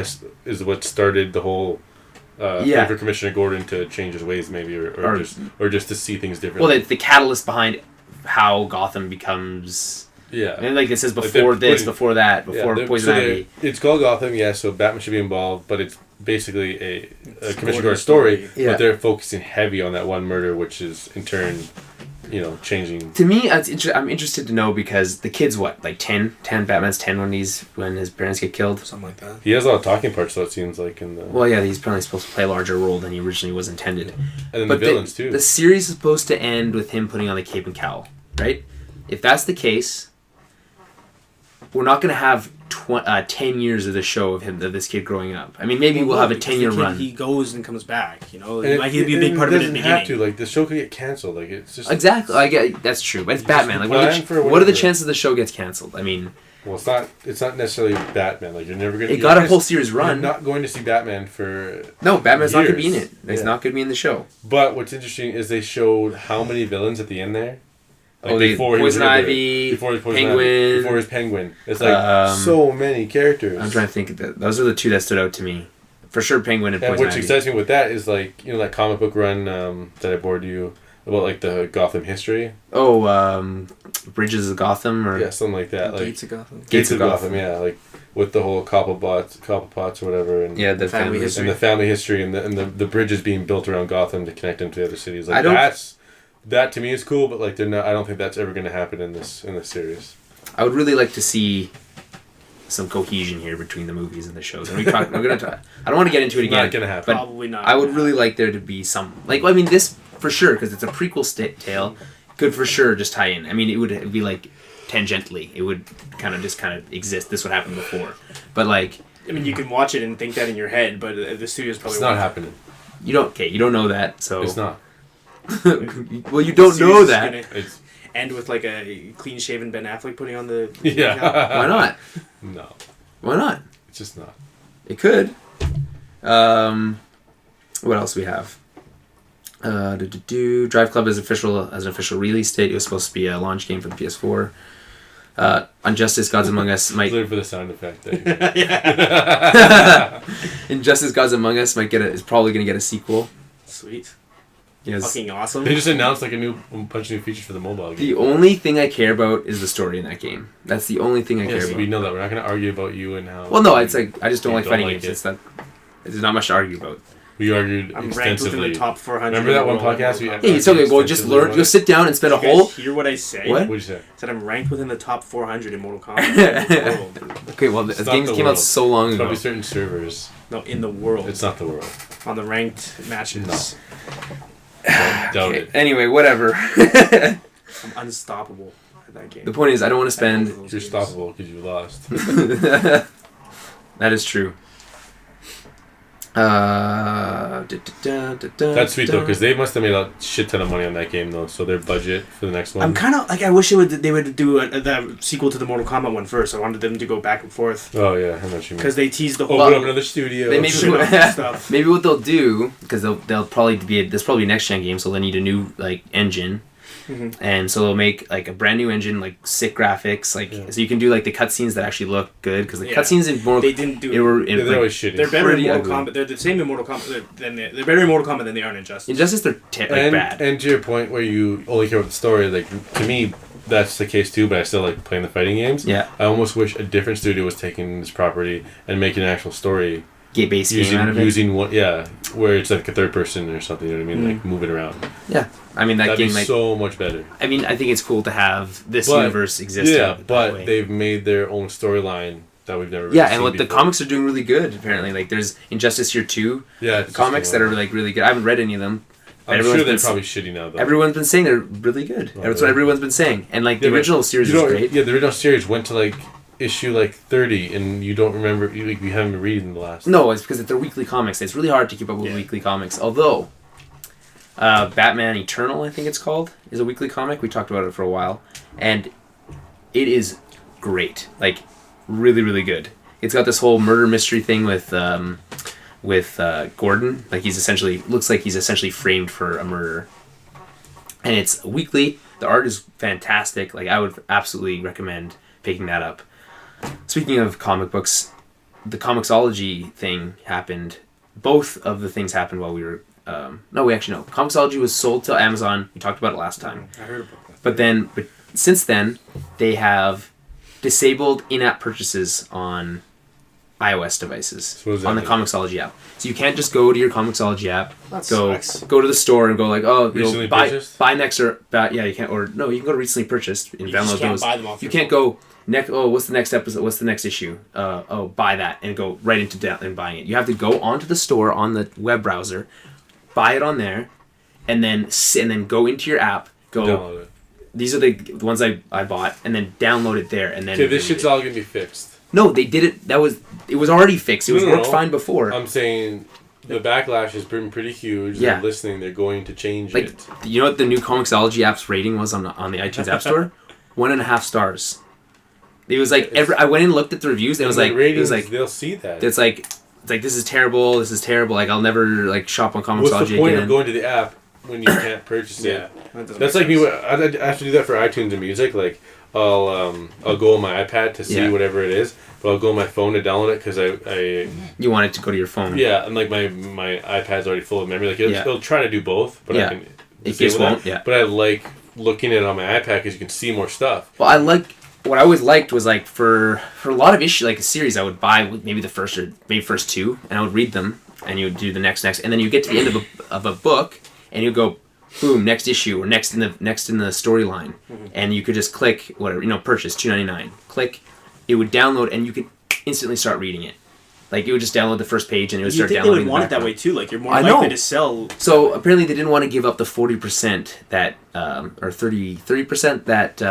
B: is what started the whole. For Commissioner Gordon to change his ways, maybe, or just to see things differently.
A: Well, the catalyst behind how Gotham becomes.
B: Yeah,
A: and like it says before before that, before Poison Ivy.
B: It's called Gotham, yeah. So Batman should be involved, but it's basically a Commissioner Gordon story. Yeah. But they're focusing heavy on that one murder, which is in turn, changing.
A: To me, I'm interested to know because the kid's what, like 10? Batman's 10 when his parents get killed,
C: something like that.
B: He has a lot of talking parts, so it seems like in the.
A: Well, yeah, he's probably supposed to play a larger role than he originally was intended.
B: And then the villains too.
A: The series is supposed to end with him putting on the cape and cowl, right? If that's the case, we're not going to have 10 years of the show of this kid growing up. I mean, maybe we'll have a 10-year run.
C: He goes and comes back, Like he'd be a big part of it in the beginning.
B: Have to. Like the show could get canceled. Like it's just
A: exactly. I get that's true, but it's Batman. Like what are the chances the show gets canceled? I mean,
B: well, it's not necessarily Batman. Like you're never going.
A: It got a whole series run.
B: You're not going to see Batman for
A: Batman's not going to be in it. He's not going to be in the show.
B: But what's interesting is they showed how many villains at the end there. Like
A: Poison Ivy, Penguin.
B: Before his Penguin. It's like so many characters.
A: I'm trying to think of that. Those are the two that stood out to me. For sure, Penguin and Poison Ivy.
B: What's exciting with that is like, you know, that comic book run that I bored you about, like the Gotham history.
A: Oh, Bridges of Gotham, or
B: yeah, something like that. Like
C: Gates of Gotham.
B: Gates of Gotham, yeah, like with the whole Cobblepots or whatever, and
A: yeah, the family history,
B: and the family history, and the bridges being built around Gotham to connect them to the other cities. Like that to me is cool, but like they're not. I don't think that's ever going to happen in this series.
A: I would really like to see some cohesion here between the movies and the shows. And we're going to talk. I don't want to get into it again.
B: Not going to happen.
C: Probably not.
A: I would really like there to be some, like, I mean, this for sure, because it's a prequel tale, could for sure just tie in. I mean, it would be like tangentially. It would kind of exist. This would happen before, but like,
C: I mean, you can watch it and think that in your head, but the studio's probably
B: it's not happening.
A: You don't know that, so
B: it's not.
A: Well, you don't know that.
B: It's
C: end with like a clean-shaven Ben Affleck putting on the
A: Why not?
B: No.
A: Why not?
B: It's just not.
A: It could. What else we have? Drive Club has an official release date. It was supposed to be a launch game for the PS4. Injustice: Gods Among Us might.
B: Live for the sound effect.
A: Injustice: Gods Among Us is probably going to get a sequel.
C: Sweet.
A: Yes.
C: Fucking awesome.
B: They just announced like a bunch of new features for the mobile game.
A: The only thing I care about is the story in that game. That's the only thing I care about.
B: We know that. We're not going to argue about you and how.
A: Well, no, it's like I just don't like fighting games. It's that. There's not much to argue about.
B: We argued
C: I'm
B: extensively.
C: ranked within the top 400.
B: Remember that one podcast?
A: Hey, it's okay. Well, just learn. You'll sit down and spend a whole.
C: Hear what I say?
A: What?
B: What'd you say?
C: I said I'm ranked within the top 400 in Mortal Kombat.
A: Okay, well, the games came out so long
B: it's
A: ago.
B: probably certain servers.
C: No, in the world.
B: It's not the world.
C: On the ranked matches.
B: No. Doubt it.
A: Anyway, whatever.
C: I'm unstoppable at that game.
A: The point is, I don't want to spend.
B: You're stoppable because you lost.
A: That is true.
B: That's sweet though, because they must have made a shit ton of money on that game though. So their budget for the next one.
C: I'm kind of like, I wish they would do the sequel to the Mortal Kombat one first. I wanted them to go back and forth.
B: Oh yeah, how much you mean?
C: Because they teased the whole.
B: Open up another studio.
A: Maybe
C: stuff.
A: Maybe what they'll do, because they'll probably there's probably a next gen game, so they'll need a new like engine. Mm-hmm. And so they'll make like a brand new engine, like sick graphics, like so you can do like the cutscenes that actually look good, because the cutscenes in Mortal
C: they didn't do.
B: They're always shitty.
C: They're better in Mortal Kombat. They're the same in Mortal Kombat. They're better in Mortal Kombat than they are in Injustice.
A: Injustice, they're bad.
B: And to your point, where you only care about the story, like to me, that's the case too. But I still like playing the fighting games.
A: Yeah.
B: I almost wish a different studio was taking this property and making an actual story.
A: Gate-based game out of it.
B: Using one, where it's like a third person or something. You know what I mean? Like moving around.
A: Yeah, I mean
B: that'd
A: game
B: be
A: like
B: so much better.
A: I mean, I think it's cool to have this universe exist.
B: Yeah, but they've made their own storyline that we've never.
A: Yeah, and the comics are doing really good. Apparently, like there's Injustice Year 2.
B: Yeah,
A: comics that are like really good. I haven't read any of them.
B: I'm sure they're probably shitty now though.
A: Everyone's been saying they're really good. That's what everyone's been saying. And like the original series was great.
B: Yeah, the original series went to like issue like 30 and you don't remember, you haven't been reading the last.
A: No, it's because they're weekly comics. It's really hard to keep up with weekly comics. Although Batman Eternal, I think it's called, is a weekly comic. We talked about it for a while, and it is great. Like really, really good. It's got this whole murder mystery thing with Gordon. Like looks like he's essentially framed for a murder, and it's weekly. The art is fantastic. Like I would absolutely recommend picking that up. Speaking of comic books, the Comixology thing happened. Both of the things happened while we were... Comixology was sold to Amazon. We talked about it last time.
C: I heard about that.
A: But since then, they have disabled in-app purchases on iOS devices on the Comixology app. So you can't just go to your Comixology app, go to the store and go like, buy next or... you can't... Or no, you can go to recently purchased and download those.
C: Buy them off
A: you can't go... what's the next episode? What's the next issue? Buy that and go right into and buying it. You have to go onto the store on the web browser, buy it on there, and then go into your app.
B: Download it.
A: These are the ones I bought, and then download it there, and then.
B: Okay, this shit's all gonna be fixed.
A: No, they did it. It was already fixed. It was worked fine before.
B: I'm saying the backlash has been pretty huge.
A: Yeah.
B: They're listening. They're going to change it.
A: You know what the new Comixology app's rating was on the iTunes App Store? 1.5 stars. It was like I went and looked at the reviews and it was like
B: they'll see that.
A: It's like this is terrible. Like I'll never like shop on Comixology again.
B: What's the point of going to the app, when you can't purchase it.
C: Yeah,
B: That's like me. I have to do that for iTunes and music. Like I'll go on my iPad to see whatever it is, but I'll go on my phone to download it because I
A: you want it to go to your phone.
B: Yeah, and like my iPad's already full of memory. Like it'll try to do both, but I can.
A: It just won't. Yeah.
B: But I like looking at it on my iPad because you can see more stuff.
A: Well, what I always liked was like for a lot of issues, like a series, I would buy maybe the first two, and I would read them, and you would do the next, and then you get to the end of a book, and you go, boom, next issue or next in the storyline, and you could just click whatever, purchase $2.99, click, it would download, and you could instantly start reading it. Like, it would just download the first page, and it would start downloading.
C: They would want it that way, too. Like, you're more likely to sell.
A: So, apparently, they didn't want to give up the 40% that, or 30% that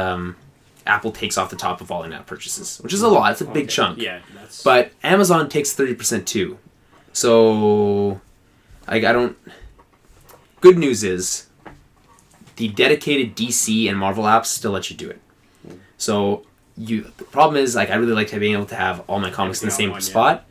A: Apple takes off the top of all in-app purchases, which is a lot. It's a big chunk.
C: Yeah,
A: But Amazon takes 30%, too. So, I don't... Good news is, the dedicated DC and Marvel apps still let you do it. So, the problem is, like, I really like being able to have all my comics in the same spot.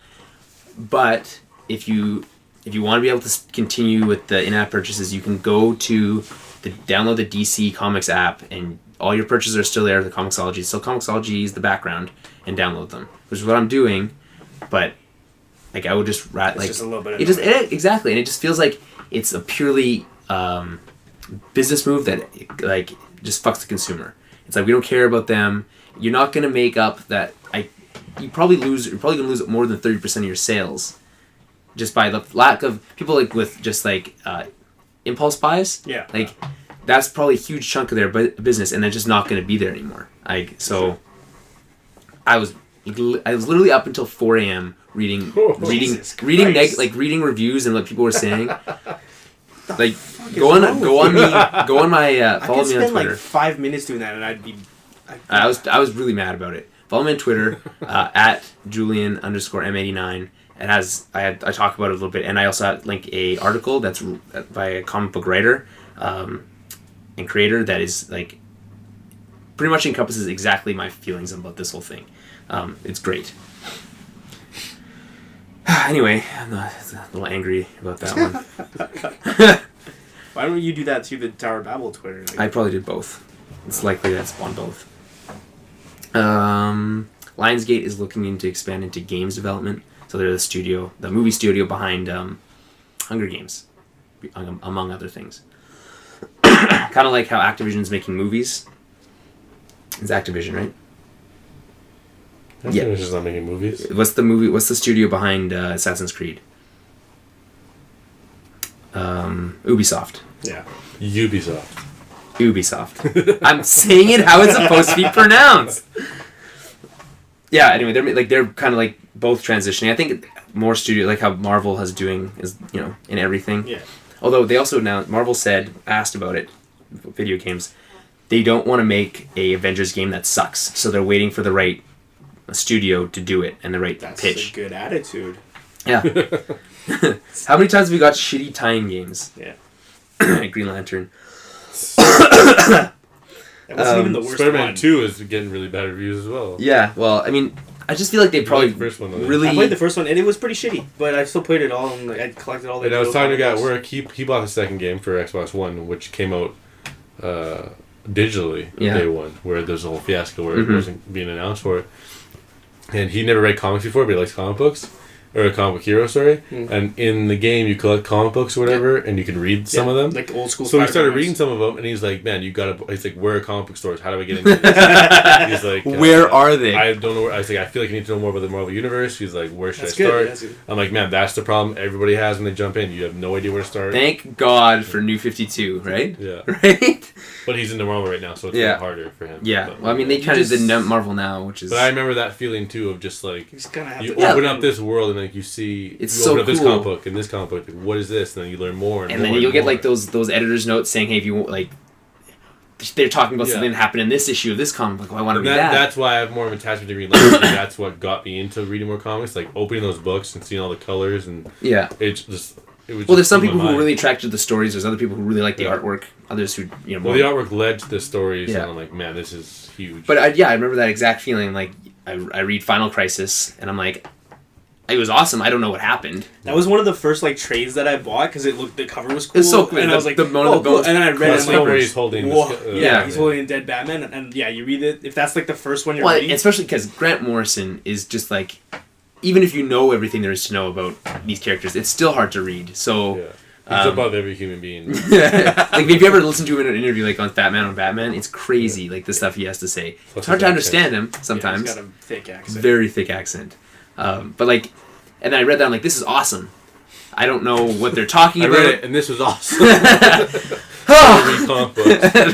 A: But if you want to be able to continue with the in-app purchases, you can go to download the DC Comics app, and all your purchases are still there. The Comixology, still Comixology is the background, and download them, which is what I'm doing. But like I would just
C: just a little bit.
A: Exactly, and it just feels like it's a purely business move that like just fucks the consumer. It's like we don't care about them. You're not gonna make up that. You're probably gonna lose more than 30% of your sales, just by the lack of people like with just like impulse buys.
C: Yeah.
A: Like that's probably a huge chunk of their business, and they're just not gonna be there anymore.
C: Sure.
A: I was literally up until 4 a.m. reading reviews and what people were saying. Like go on my follow me on Twitter.
C: I spend like 5 minutes doing that, and I'd be.
A: I was really mad about it. Follow me on Twitter at Julian_M89. It has I talk about it a little bit, and I also link a article that's by a comic book writer and creator that is like pretty much encompasses exactly my feelings about this whole thing. It's great. Anyway, I'm a little angry about that one.
C: Why don't you do that through the Tower of Babble Twitter? Like,
A: I probably did both. It's likely that spawned both. Lionsgate is looking into expand into games development. So they're the movie studio behind Hunger Games, among other things. Kind of like how Activision's making movies. It's Activision, right?
B: Activision's not making movies.
A: What's the studio behind Assassin's Creed? Ubisoft.
C: Yeah.
B: Ubisoft.
A: I'm saying it how it's supposed to be pronounced. Yeah. Anyway, they're kind of like both transitioning. I think more studio like how Marvel is doing is in everything.
C: Yeah.
A: Although they also now Marvel asked about it, video games, they don't want to make a Avengers game that sucks, so they're waiting for the right studio to do it and the right pitch.
C: That's a good attitude.
A: Yeah. How many times have we got shitty tie-in games?
C: Yeah.
A: Green Lantern.
C: That wasn't even the worst
B: Spider-Man
C: one.
B: 2 is getting really bad reviews as well.
A: Yeah, well, I mean, I just feel like they probably
B: the first one,
A: really...
C: I played the first one, and it was pretty shitty, but I still played it all, and I collected all the...
B: And I was talking to a guy at work, he bought the second game for Xbox One, which came out digitally day one, where there's a whole fiasco where it wasn't being announced for it. And he never read comics before, but he likes comic books. Or a comic book hero, sorry. And in the game, you collect comic books or whatever, and you can read some of them.
C: Like old school.
B: So we started reading some of them, and he's like, "Man, you gotta." He's like, "Where are comic book stores? How do I get into this?" He's like,
A: "Where are they?"
B: I don't know. I was like, "I feel like you need to know more about the Marvel universe." He's like, "Where should I start?"
C: That's good.
B: I'm like, "Man, that's the problem everybody has when they jump in. You have no idea where to start."
A: Thank God for New 52, right?
B: Yeah.
A: Right.
B: But he's into Marvel right now, so it's a bit harder for him.
A: Yeah.
B: But,
A: well, I mean, they kind of did Marvel now, which is.
B: But I remember that feeling too of just like you
C: to
B: open up this world and like you see.
A: It's
B: you
A: so
B: open up this
A: cool.
B: comic book and this comic book. Like, what is this? And then you learn more and
A: then you'll get like those editor's notes saying, "Hey, if you like." They're talking about something that happened in this issue of this comic book. Well, I want to read that.
B: That's why I have more of an attachment to Green Lantern. That's what got me into reading more comics. Like opening those books and seeing all the colors and It was.
A: Well, there's some people who are really attracted to the stories. There's other people who really like the artwork. Others who
B: the artwork led to the stories, and I'm like, man, this is huge.
A: But I remember that exact feeling. Like I read Final Crisis, and I'm like, It was awesome. I don't know what happened.
C: That was one of the first like trades that I bought because the cover was cool.
A: It's so cool.
C: And I was like,
A: cool.
C: And then I read it.
B: Like, where he's holding.
C: He's holding a dead Batman, and you read it. If that's like the first one you're reading,
A: especially because Grant Morrison is just like, even if you know everything there is to know about these characters, it's still hard to read. So.
B: Yeah. He's above every human being.
A: Like if you ever listen to him in an interview like on Batman, it's crazy like the stuff he has to say. It's hard to understand him sometimes.
C: He's got a thick accent.
A: Very thick accent. But like, and then I read that, I'm like, this is awesome. I don't know what they're talking about.
B: I read it, and this was awesome.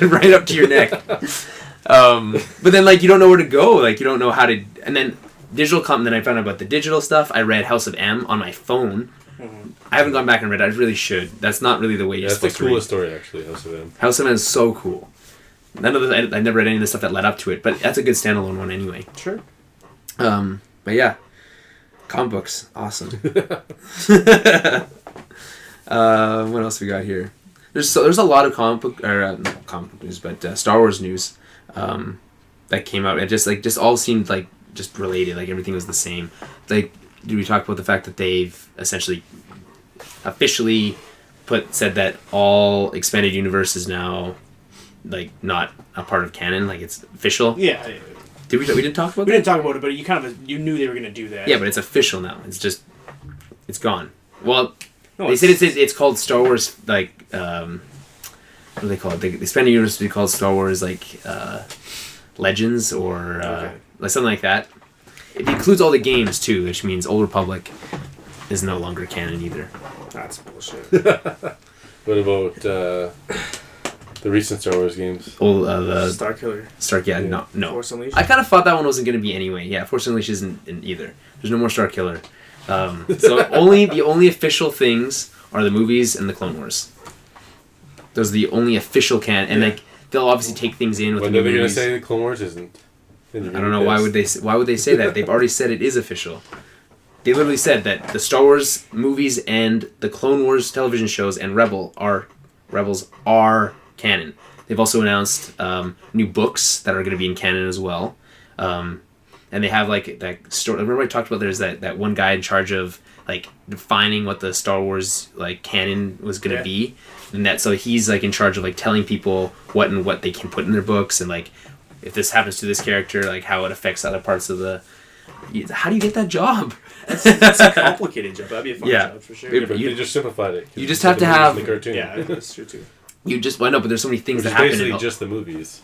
A: Right up to your neck. But then like you don't know where to go. Like you don't know how to. And then then I found out about the digital stuff. I read House of M on my phone. I haven't gone back and read it. I really should. That's not really the way you're supposed to read.
B: That's the coolest story, actually, House of M.
A: House of M is so cool. None of the, I never read any of the stuff that led up to it, but that's a good standalone one anyway.
C: Sure.
A: But yeah, comic books, awesome. What else we got here? There's a lot of not comic book news, but Star Wars news that came out. It just all seemed like just related. Like everything was the same. Like, did we talk about the fact that they've essentially officially said that all expanded universe is now like not a part of canon, like it's official?
C: Yeah.
A: We didn't talk about that?
C: We didn't talk about it, but you knew they were going to do that.
A: Yeah, but it's official now. It's gone. Well, they said it's called Star Wars, like, what do they call it? The expanded universe would be called Star Wars, like, Legends or like something like that. It includes all the games too, which means Old Republic is no longer canon either.
C: That's bullshit.
B: What about the recent Star Wars games?
A: The
C: Starkiller.
A: No.
C: Force Unleashed.
A: I kind of thought that one wasn't going to be anyway. Yeah, Force Unleashed isn't in either. There's no more Starkiller. So the only official things are the movies and the Clone Wars. Those are the only official canon, and like they'll obviously take things in with the movies.
B: When are they going to say the Clone Wars isn't?
A: I don't know. Why would they say that? They've already said it is official. They literally said that the Star Wars movies and the Clone Wars television shows and Rebels are canon. They've also announced new books that are going to be in canon as well. And they have like that story. Remember I talked about there's that one guy in charge of like defining what the Star Wars like canon was going to be, and so he's like in charge of like telling people what they can put in their books and like if this happens to this character, like how it affects other parts of the. How do you get that job?
C: That's a complicated job. That'd be a fun job for sure.
B: But they just simplified it.
A: You just have to have
B: the cartoon.
C: Yeah, that's true too.
A: But there's so many things that happen.
B: Basically, just the movies.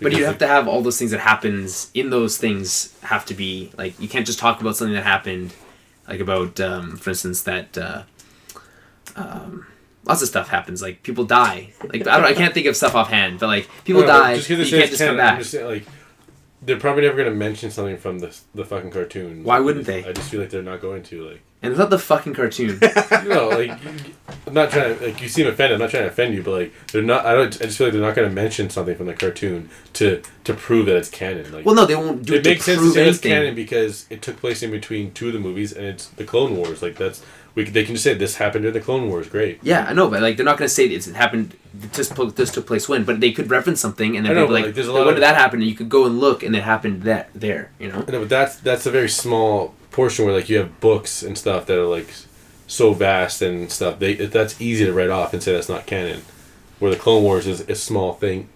A: But you have to have all those things that happens in those things have to be like you can't just talk about something that happened, like about for instance that lots of stuff happens like people die like I can't think of stuff offhand but like people die you can't just come back.
B: Like they're probably never going to mention something from the fucking cartoon.
A: Why wouldn't they?
B: I just feel like they're not going to like.
A: And it's not the fucking cartoon.
B: Like I'm not trying to like you seem offended. I'm not trying to offend you, but like they're not. I just feel like they're not going to mention something from the cartoon to prove that it's canon. Like,
A: well, no, they won't do it. It makes sense to say it's
B: canon because it took place in between two of the movies, and it's the Clone Wars. Like they can just say this happened in the Clone Wars. Great.
A: Yeah, I know, but like they're not going to say it happened. This took place when, but they could reference something, and then people like when did that happen? And you could go and look, and it happened there. You know.
B: I know, but that's a very small portion where like you have books and stuff that are like so vast and stuff. That's easy to write off and say that's not canon. Where the Clone Wars is a small thing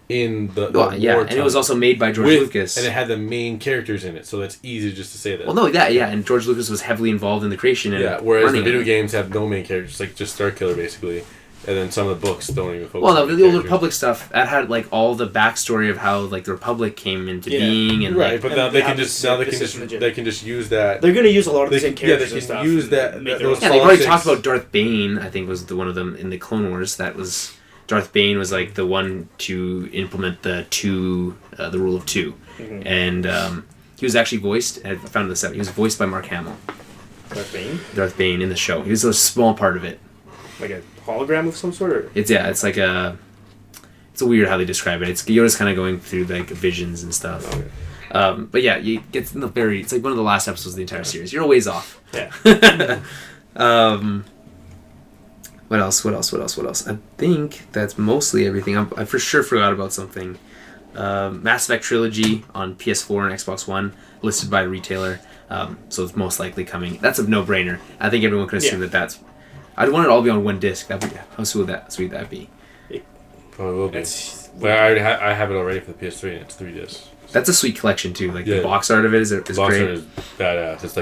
B: in the
A: and it was also made by George Lucas,
B: and it had the main characters in it, so that's easy just to say that.
A: Well, no, and George Lucas was heavily involved in the creation. And
B: whereas the video games have no main characters, like just Starkiller basically, and then some of the books don't even focus.
A: Well, no, the Old Republic stuff that had like all the backstory of how like the Republic came into being, and
B: right, but now they can just use that.
C: They're going to use a lot of the same characters.
B: They can use that. Those
A: they've already talked about Darth Bane. I think was one of them in the Clone Wars. That was. Darth Bane was like the one to implement the rule of two, and he was actually voiced. I found this out. He was voiced by Mark Hamill.
C: Darth Bane.
A: Darth Bane in the show. He was a small part of it.
C: Like a hologram of some sort, or
A: it's like it's weird how they describe it. It's Yoda's kind of going through like visions and stuff. Okay. But yeah, you get in it's like one of the last episodes of the entire series. You're a ways off.
C: Yeah.
A: What else? I think that's mostly everything. I for sure forgot about something. Mass Effect Trilogy on PS4 and Xbox One, listed by a retailer. So it's most likely coming. That's a no-brainer. I think everyone can assume that's... I'd want it all to be on one disc. How sweet would that be?
B: Probably will be. But I have it already for the PS3, and it's 3 discs.
A: That's a sweet collection too. Like the box art of it is great.
B: Box art is badass. It's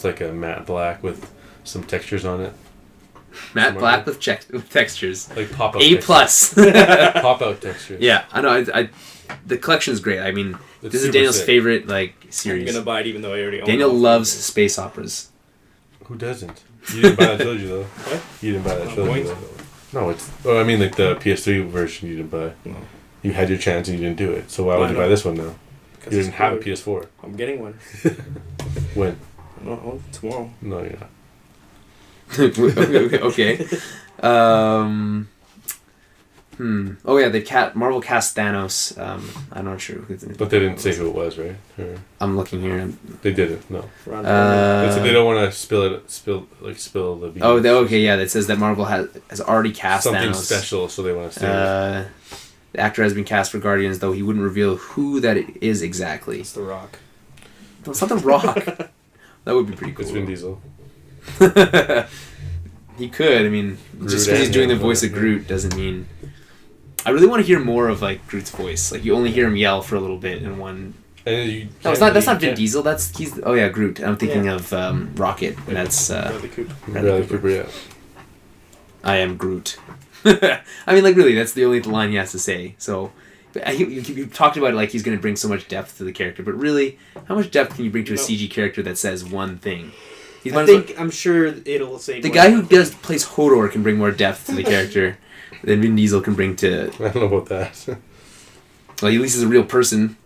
B: like a matte black with some textures on it.
A: Matte black with textures.
B: Like pop out.
A: A+.
B: Pop out textures.
A: Yeah, I know. The collection's great. I mean, this is Daniel's favorite series.
C: I'm gonna buy it even though I already own it.
A: Daniel loves space operas.
B: Who doesn't? You didn't buy that trilogy though.
C: What?
B: You didn't buy that trilogy though. No, it's. Oh, I mean, like the PS3 version you didn't buy. No. You had your chance and you didn't do it. So why would you buy this one now? You didn't have a PS4.
C: I'm getting one.
B: When?
C: No, tomorrow.
B: No, you're not.
A: Okay. Oh yeah, Marvel cast Thanos. I'm not sure who.
B: But they didn't say who it was, right? Or...
A: I'm looking here.
B: They didn't. No. They don't want to spill the beans.
A: Oh, okay, yeah. That says that Marvel has already cast
B: something
A: Thanos.
B: Special, so they want to say.
A: The actor has been cast for Guardians, though he wouldn't reveal who that is exactly.
C: It's The Rock.
A: No, it's not The Rock. That would be pretty cool.
B: It's Vin Diesel.
A: He could. I mean,
B: Groot,
A: just because he's doing the voice of Groot doesn't mean. I really want to hear more of Groot's voice. You only hear him yell for a little bit in one.
B: No,
A: that's not Vin Diesel. He's. Oh yeah, Groot. I'm thinking of Rocket. And that's
C: Bradley Cooper.
B: Bradley Cooper. Yeah.
A: I am Groot. I mean, really, that's the only line he has to say. So, you talked about it he's going to bring so much depth to the character, but really, how much depth can you bring to a CG character that says one thing?
C: I'm sure it'll say...
A: The guy who plays Hodor can bring more depth to the character than Vin Diesel can bring to...
B: I don't know about that.
A: Well, at least he's a real person.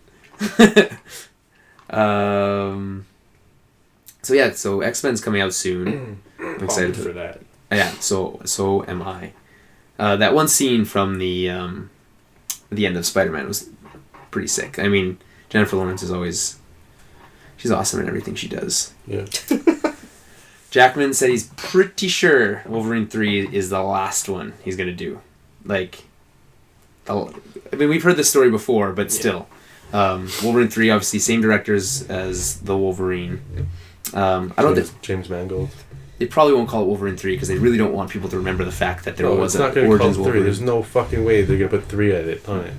A: So X-Men's coming out soon. I'm excited
C: for that.
A: Yeah, so am I. That one scene from the end of Spider-Man was pretty sick. I mean, Jennifer Lawrence is always... She's awesome in everything she does.
B: Yeah.
A: Jackman said he's pretty sure Wolverine 3 is the last one he's going to do. We've heard this story before, but still. Wolverine 3, obviously, same directors as the Wolverine.
B: James Mangold.
A: They probably won't call it Wolverine 3 because they really don't want people to remember the fact that there was an Origins Wolverine.
B: There's no fucking way they're going to put 3 on it.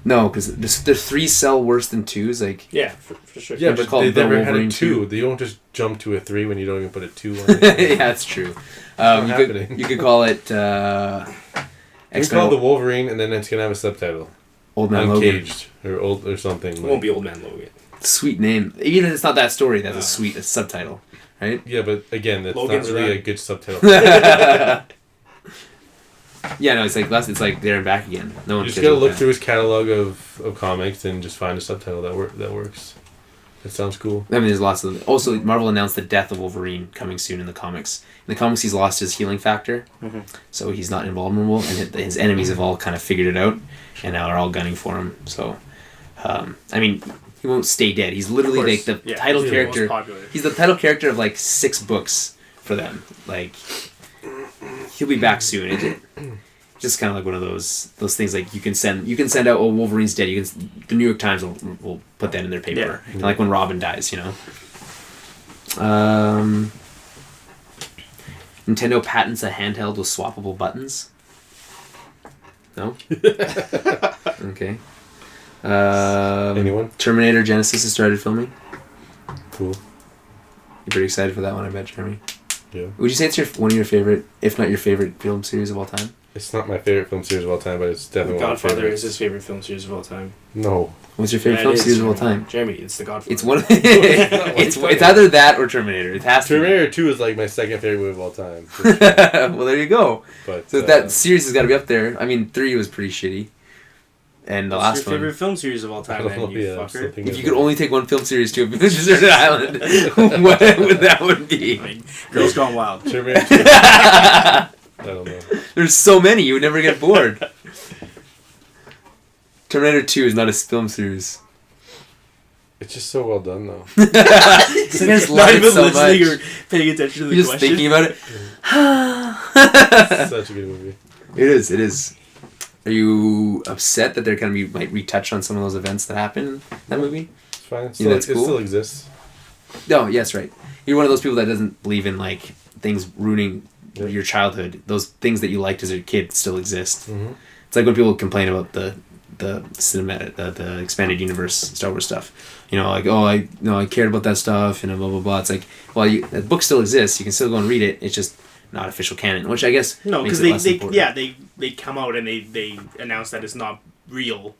A: No, because the 3 sell worse than 2s.
C: Yeah, for sure.
B: Yeah, but they never had a 2. They don't just jump to a 3 when you don't even put a 2 on it.
A: Yeah, that's true. You could call it...
B: You call it the Wolverine, and then it's going to have a subtitle.
A: Old Man
B: Uncaged,
A: Logan.
B: or something.
C: It won't be Old Man Logan.
A: Sweet name. Even if it's not that story, that's a sweet subtitle. Right?
B: Yeah, but again, that's
C: Logan's
B: not really
C: right.
B: a good subtitle.
A: Yeah, no, it's like there and back again. No one.
B: You just gotta look through his catalog of comics and just find a subtitle that works. That sounds cool.
A: I mean, there's lots of them. Also, Marvel announced the death of Wolverine coming soon in the comics. In the comics, he's lost his healing factor, so he's not invulnerable, and his enemies have all kind of figured it out, and now are all gunning for him. So, I mean, he won't stay dead. He's literally the title character. He's the title character of 6 books for them. He'll be back soon. It's just kind of one of those things you can send out. Oh, Wolverine's dead. The New York Times will put that in their paper. Yeah. Kind of when Robin dies, Nintendo patents a handheld with swappable buttons. No. Okay.
B: Anyone?
A: Terminator Genesis has started filming.
B: Cool.
A: You're pretty excited for that one, I bet, Jeremy.
B: Yeah.
A: Would you say it's one of your favorite, if not your favorite, film series of all time?
B: It's not my favorite film series of all time, but it's definitely one of my
C: Godfather
B: favorites.
C: is his favorite film series of all time.
B: No.
A: What's your favorite film series of all time?
C: Jeremy, it's The Godfather.
A: It's one. It's either that or Terminator. It has to.
B: Terminator 2 is my second favorite movie of all time.
A: Well, there you go.
B: But
A: so that series has got to be up there. I mean, 3 was pretty shitty. And the last one.
C: What's your favorite film series of all time, then, you fucker?
A: If you could only take one film series to a deserted island, what would that be?
C: Girls Gone Wild.
B: Terminator 2. I don't know.
A: There's so many, you would never get bored. Terminator 2 is not a film series.
B: It's just so well done, though.
A: It's not even
C: so listening or paying attention to the
A: You're
C: question.
A: just thinking about it.
B: Such a good movie.
A: It is. Are you upset that they're might retouch on some of those events that happened in that movie?
B: It's fine. It
A: that's cool?
B: It still exists.
A: No, yes, right. You're one of those people that doesn't believe in like things ruining your childhood. Those things that you liked as a kid still exist.
B: Mm-hmm.
A: It's like when people complain about the cinematic, the expanded universe Star Wars stuff. You know, like, oh, I cared about that stuff and blah blah blah. It's like, well, the book still exists. You can still go and read it. It's just not official canon, which I guess
C: because they come out and they announce that it's not real.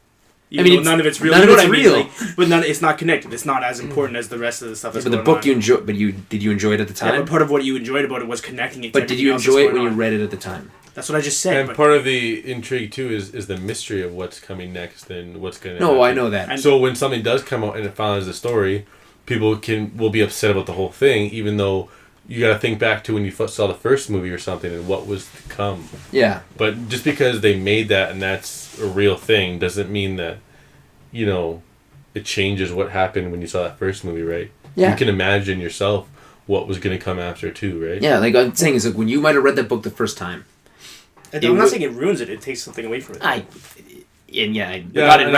C: None of it's real.
A: None of it's real.
C: But it's not connected. It's not as important as the rest of the stuff.
A: But the book you enjoy. But did you enjoy it at the time?
C: Yeah, but part of what you enjoyed about it was connecting it.
A: But did you enjoy it when you read it at the time?
C: That's what I just said.
B: And part of the intrigue too is the mystery of what's coming next and what's going to.
A: No,
B: happen.
A: I know that.
B: And so when something does come out and it follows the story, people will be upset about the whole thing, even though. You got to think back to when you saw the first movie or something and what was to come.
A: Yeah.
B: But just because they made that and that's a real thing doesn't mean that, it changes what happened when you saw that first movie, right?
A: Yeah.
B: You can imagine yourself what was going to come after too, right?
A: Yeah, like I'm saying is like when you might have read that book the first time.
C: I'm not saying it ruins it. It takes something away from it.
A: I'm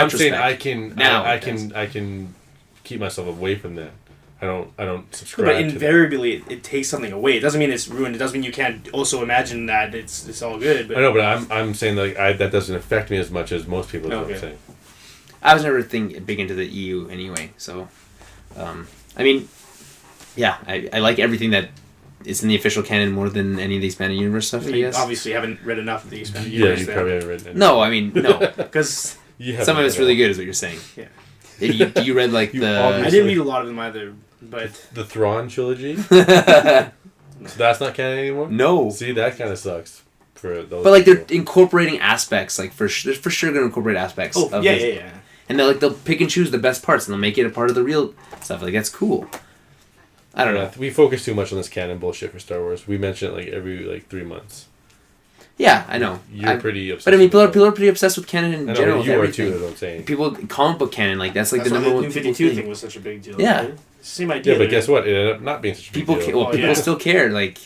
B: saying I can keep myself away from that. I don't subscribe.
C: But invariably, it takes something away. It doesn't mean it's ruined. It doesn't mean you can't also imagine that it's all good. But.
B: I know, but I'm saying like that doesn't affect me as much as most people. What I'm saying.
A: I was never big into the EU anyway, so I like everything that is in the official canon more than any of the expanded universe stuff. I guess.
C: Obviously, haven't read enough of the expanded universe.
B: Yeah, you probably haven't read it.
A: No,
C: because
A: some of it's really good, is what you're saying.
C: Yeah.
A: You read like
C: I didn't read a lot of them either. But
B: the Thrawn trilogy. So that's not canon anymore.
A: No.
B: See, that kind of sucks for those.
A: But like they're incorporating aspects, like they're for sure going to incorporate aspects.
C: Oh yeah.
A: And they'll pick and choose the best parts, and they'll make it a part of the real stuff. Like that's cool. I don't know.
B: We focus too much on this canon bullshit for Star Wars. We mention it every 3 months.
A: Yeah, I know.
B: You're pretty obsessed.
A: But I mean, people are pretty obsessed with canon in general.
B: You are too. That's what I'm saying.
A: People, comic book canon, that's like the number one.
C: The New 52 thing was such a big deal.
A: Yeah.
C: Right? Same idea.
B: Yeah, but guess what? It ended up not being such a big deal.
A: People still care. Like,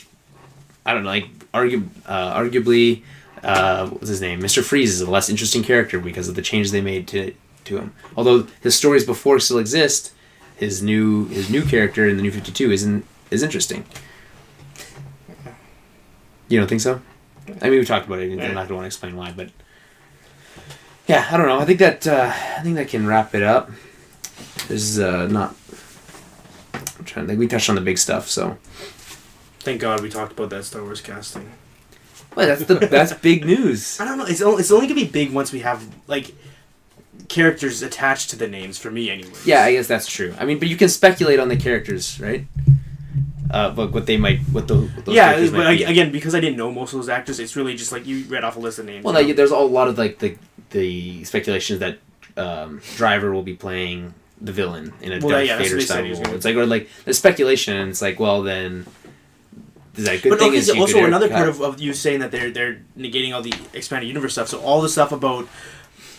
A: I don't know. Like, arguably, what's his name? Mr. Freeze is a less interesting character because of the changes they made to him. Although his stories before still exist, his new character in the New 52 is interesting. You don't think so? I mean, we talked about it. I'm not going to want to explain why, but yeah, I don't know. I think that can wrap it up. This is not. I'm trying to think. We touched on the big stuff, so.
C: Thank God we talked about that Star Wars casting.
A: Well, that's big news.
C: I don't know. It's only gonna be big once we have characters attached to the names. For me, anyway.
A: Yeah, I guess that's true. I mean, but you can speculate on the characters, right? But what those characters might be.
C: Again, because I didn't know most of those actors, it's really just like you read off a list of names.
A: Well, there's a lot of the speculations that Driver will be playing the villain in a Darth Vader style role. It's like there's speculation, and it's like, well, then is that a good thing?
C: But also another part of you saying that they're negating all the expanded universe stuff. So all the stuff about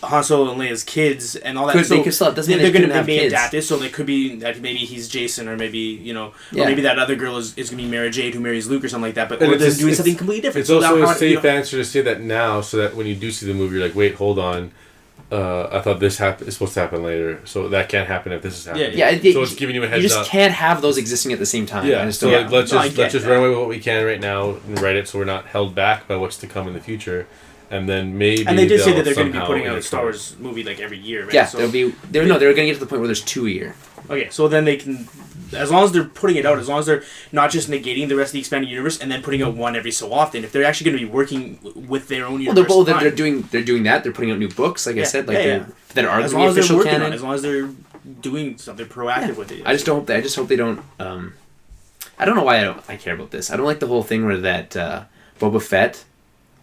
C: Han Solo and Leia's kids and all that.
A: They could still doesn't mean
C: they're going to
A: be
C: adapted, so they could be that maybe he's Jason, or maybe or maybe that other girl is going to be Mara Jade who marries Luke or something like that. But or they're doing something completely different.
B: It's also a safe answer to say that now, so that when you do see the movie, you're like, wait, hold on. I thought this is supposed to happen later, so that can't happen if this is happening.
A: Yeah.
B: So it's giving you a heads up.
A: You just can't have those existing at the same time.
B: Yeah. So let's just run away with what we can right now and write it, so we're not held back by what's to come in the future. And then maybe.
C: And they did say that they're going to be putting out a Star Wars movie every year, right?
A: Yeah, so they're going to get to the point where there's 2 a year.
C: Okay, so then they can, as long as they're putting it out, as long as they're not just negating the rest of the expanded universe and then putting out one every so often, if they're actually going to be working with their own universe.
A: Well, they're doing that. They're putting out new books, I said, that are
C: as
A: going to be official canon.
C: As long as they're doing something proactive with it.
A: I just hope they don't. I don't know why I care about this. I don't like the whole thing where that Boba Fett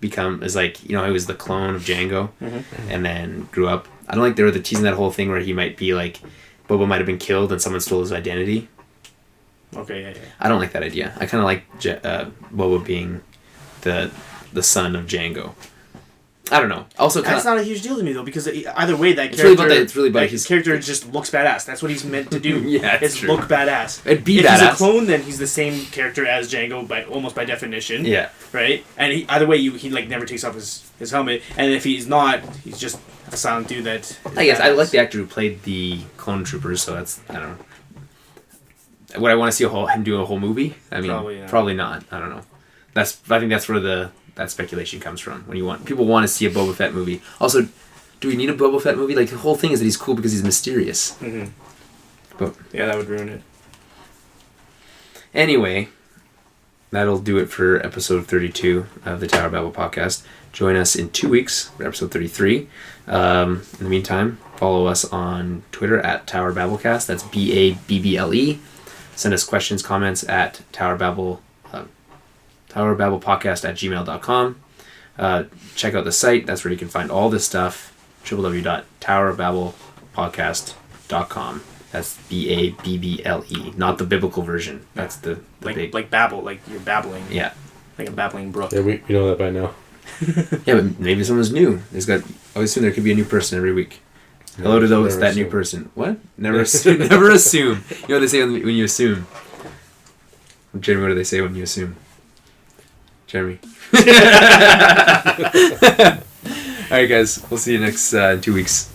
A: is he was the clone of Jango, and then grew up. I don't like they were teasing that whole thing where he might be Boba might have been killed and someone stole his identity.
C: Okay, yeah.
A: I don't like that idea. I kind of like Boba being the son of Jango. I don't know. Also,
C: that's not a huge deal to me though, because either way, that character, his character just looks badass. That's what he's meant to do.
A: Yeah, it's true.
C: Look badass.
A: It'd be
C: if
A: badass.
C: He's a clone, then he's the same character as Jango, almost by definition.
A: Yeah.
C: Right. And either way, he never takes off his helmet. And if he's not, he's just a silent dude that.
A: I guess badass. I like the actor who played the clone troopers, so that's I don't know. Would I want to see him do a whole movie? I mean, probably not. I don't know. I think that's where that speculation comes from. When people want to see a Boba Fett movie. Also, do we need a Boba Fett movie? Like, the whole thing is that he's cool because he's mysterious.
C: Mm-hmm.
A: But
C: yeah, that would ruin it.
A: Anyway, that'll do it for episode 32 of the Tower of Babble podcast. Join us in 2 weeks for episode 33. In the meantime, follow us on Twitter at Tower Babblecast. That's BABBLE. Send us questions, comments at towerbabblepodcast@gmail.com. Check out the site. That's where you can find all this stuff. www.towerbabblepodcast.com. That's BABBLE, not the biblical version. That's the big...
C: Like babble, like you're babbling.
A: Yeah.
C: Like a babbling brook.
B: Yeah, we know that by now.
A: Yeah, but maybe someone's new. Always assume there could be a new person every week. Hello to those, that new person. What? Never assume. Never assume. You know what they say when you assume? Jeremy, what do they say when you assume? Jeremy. Alright guys, we'll see you next 2 weeks.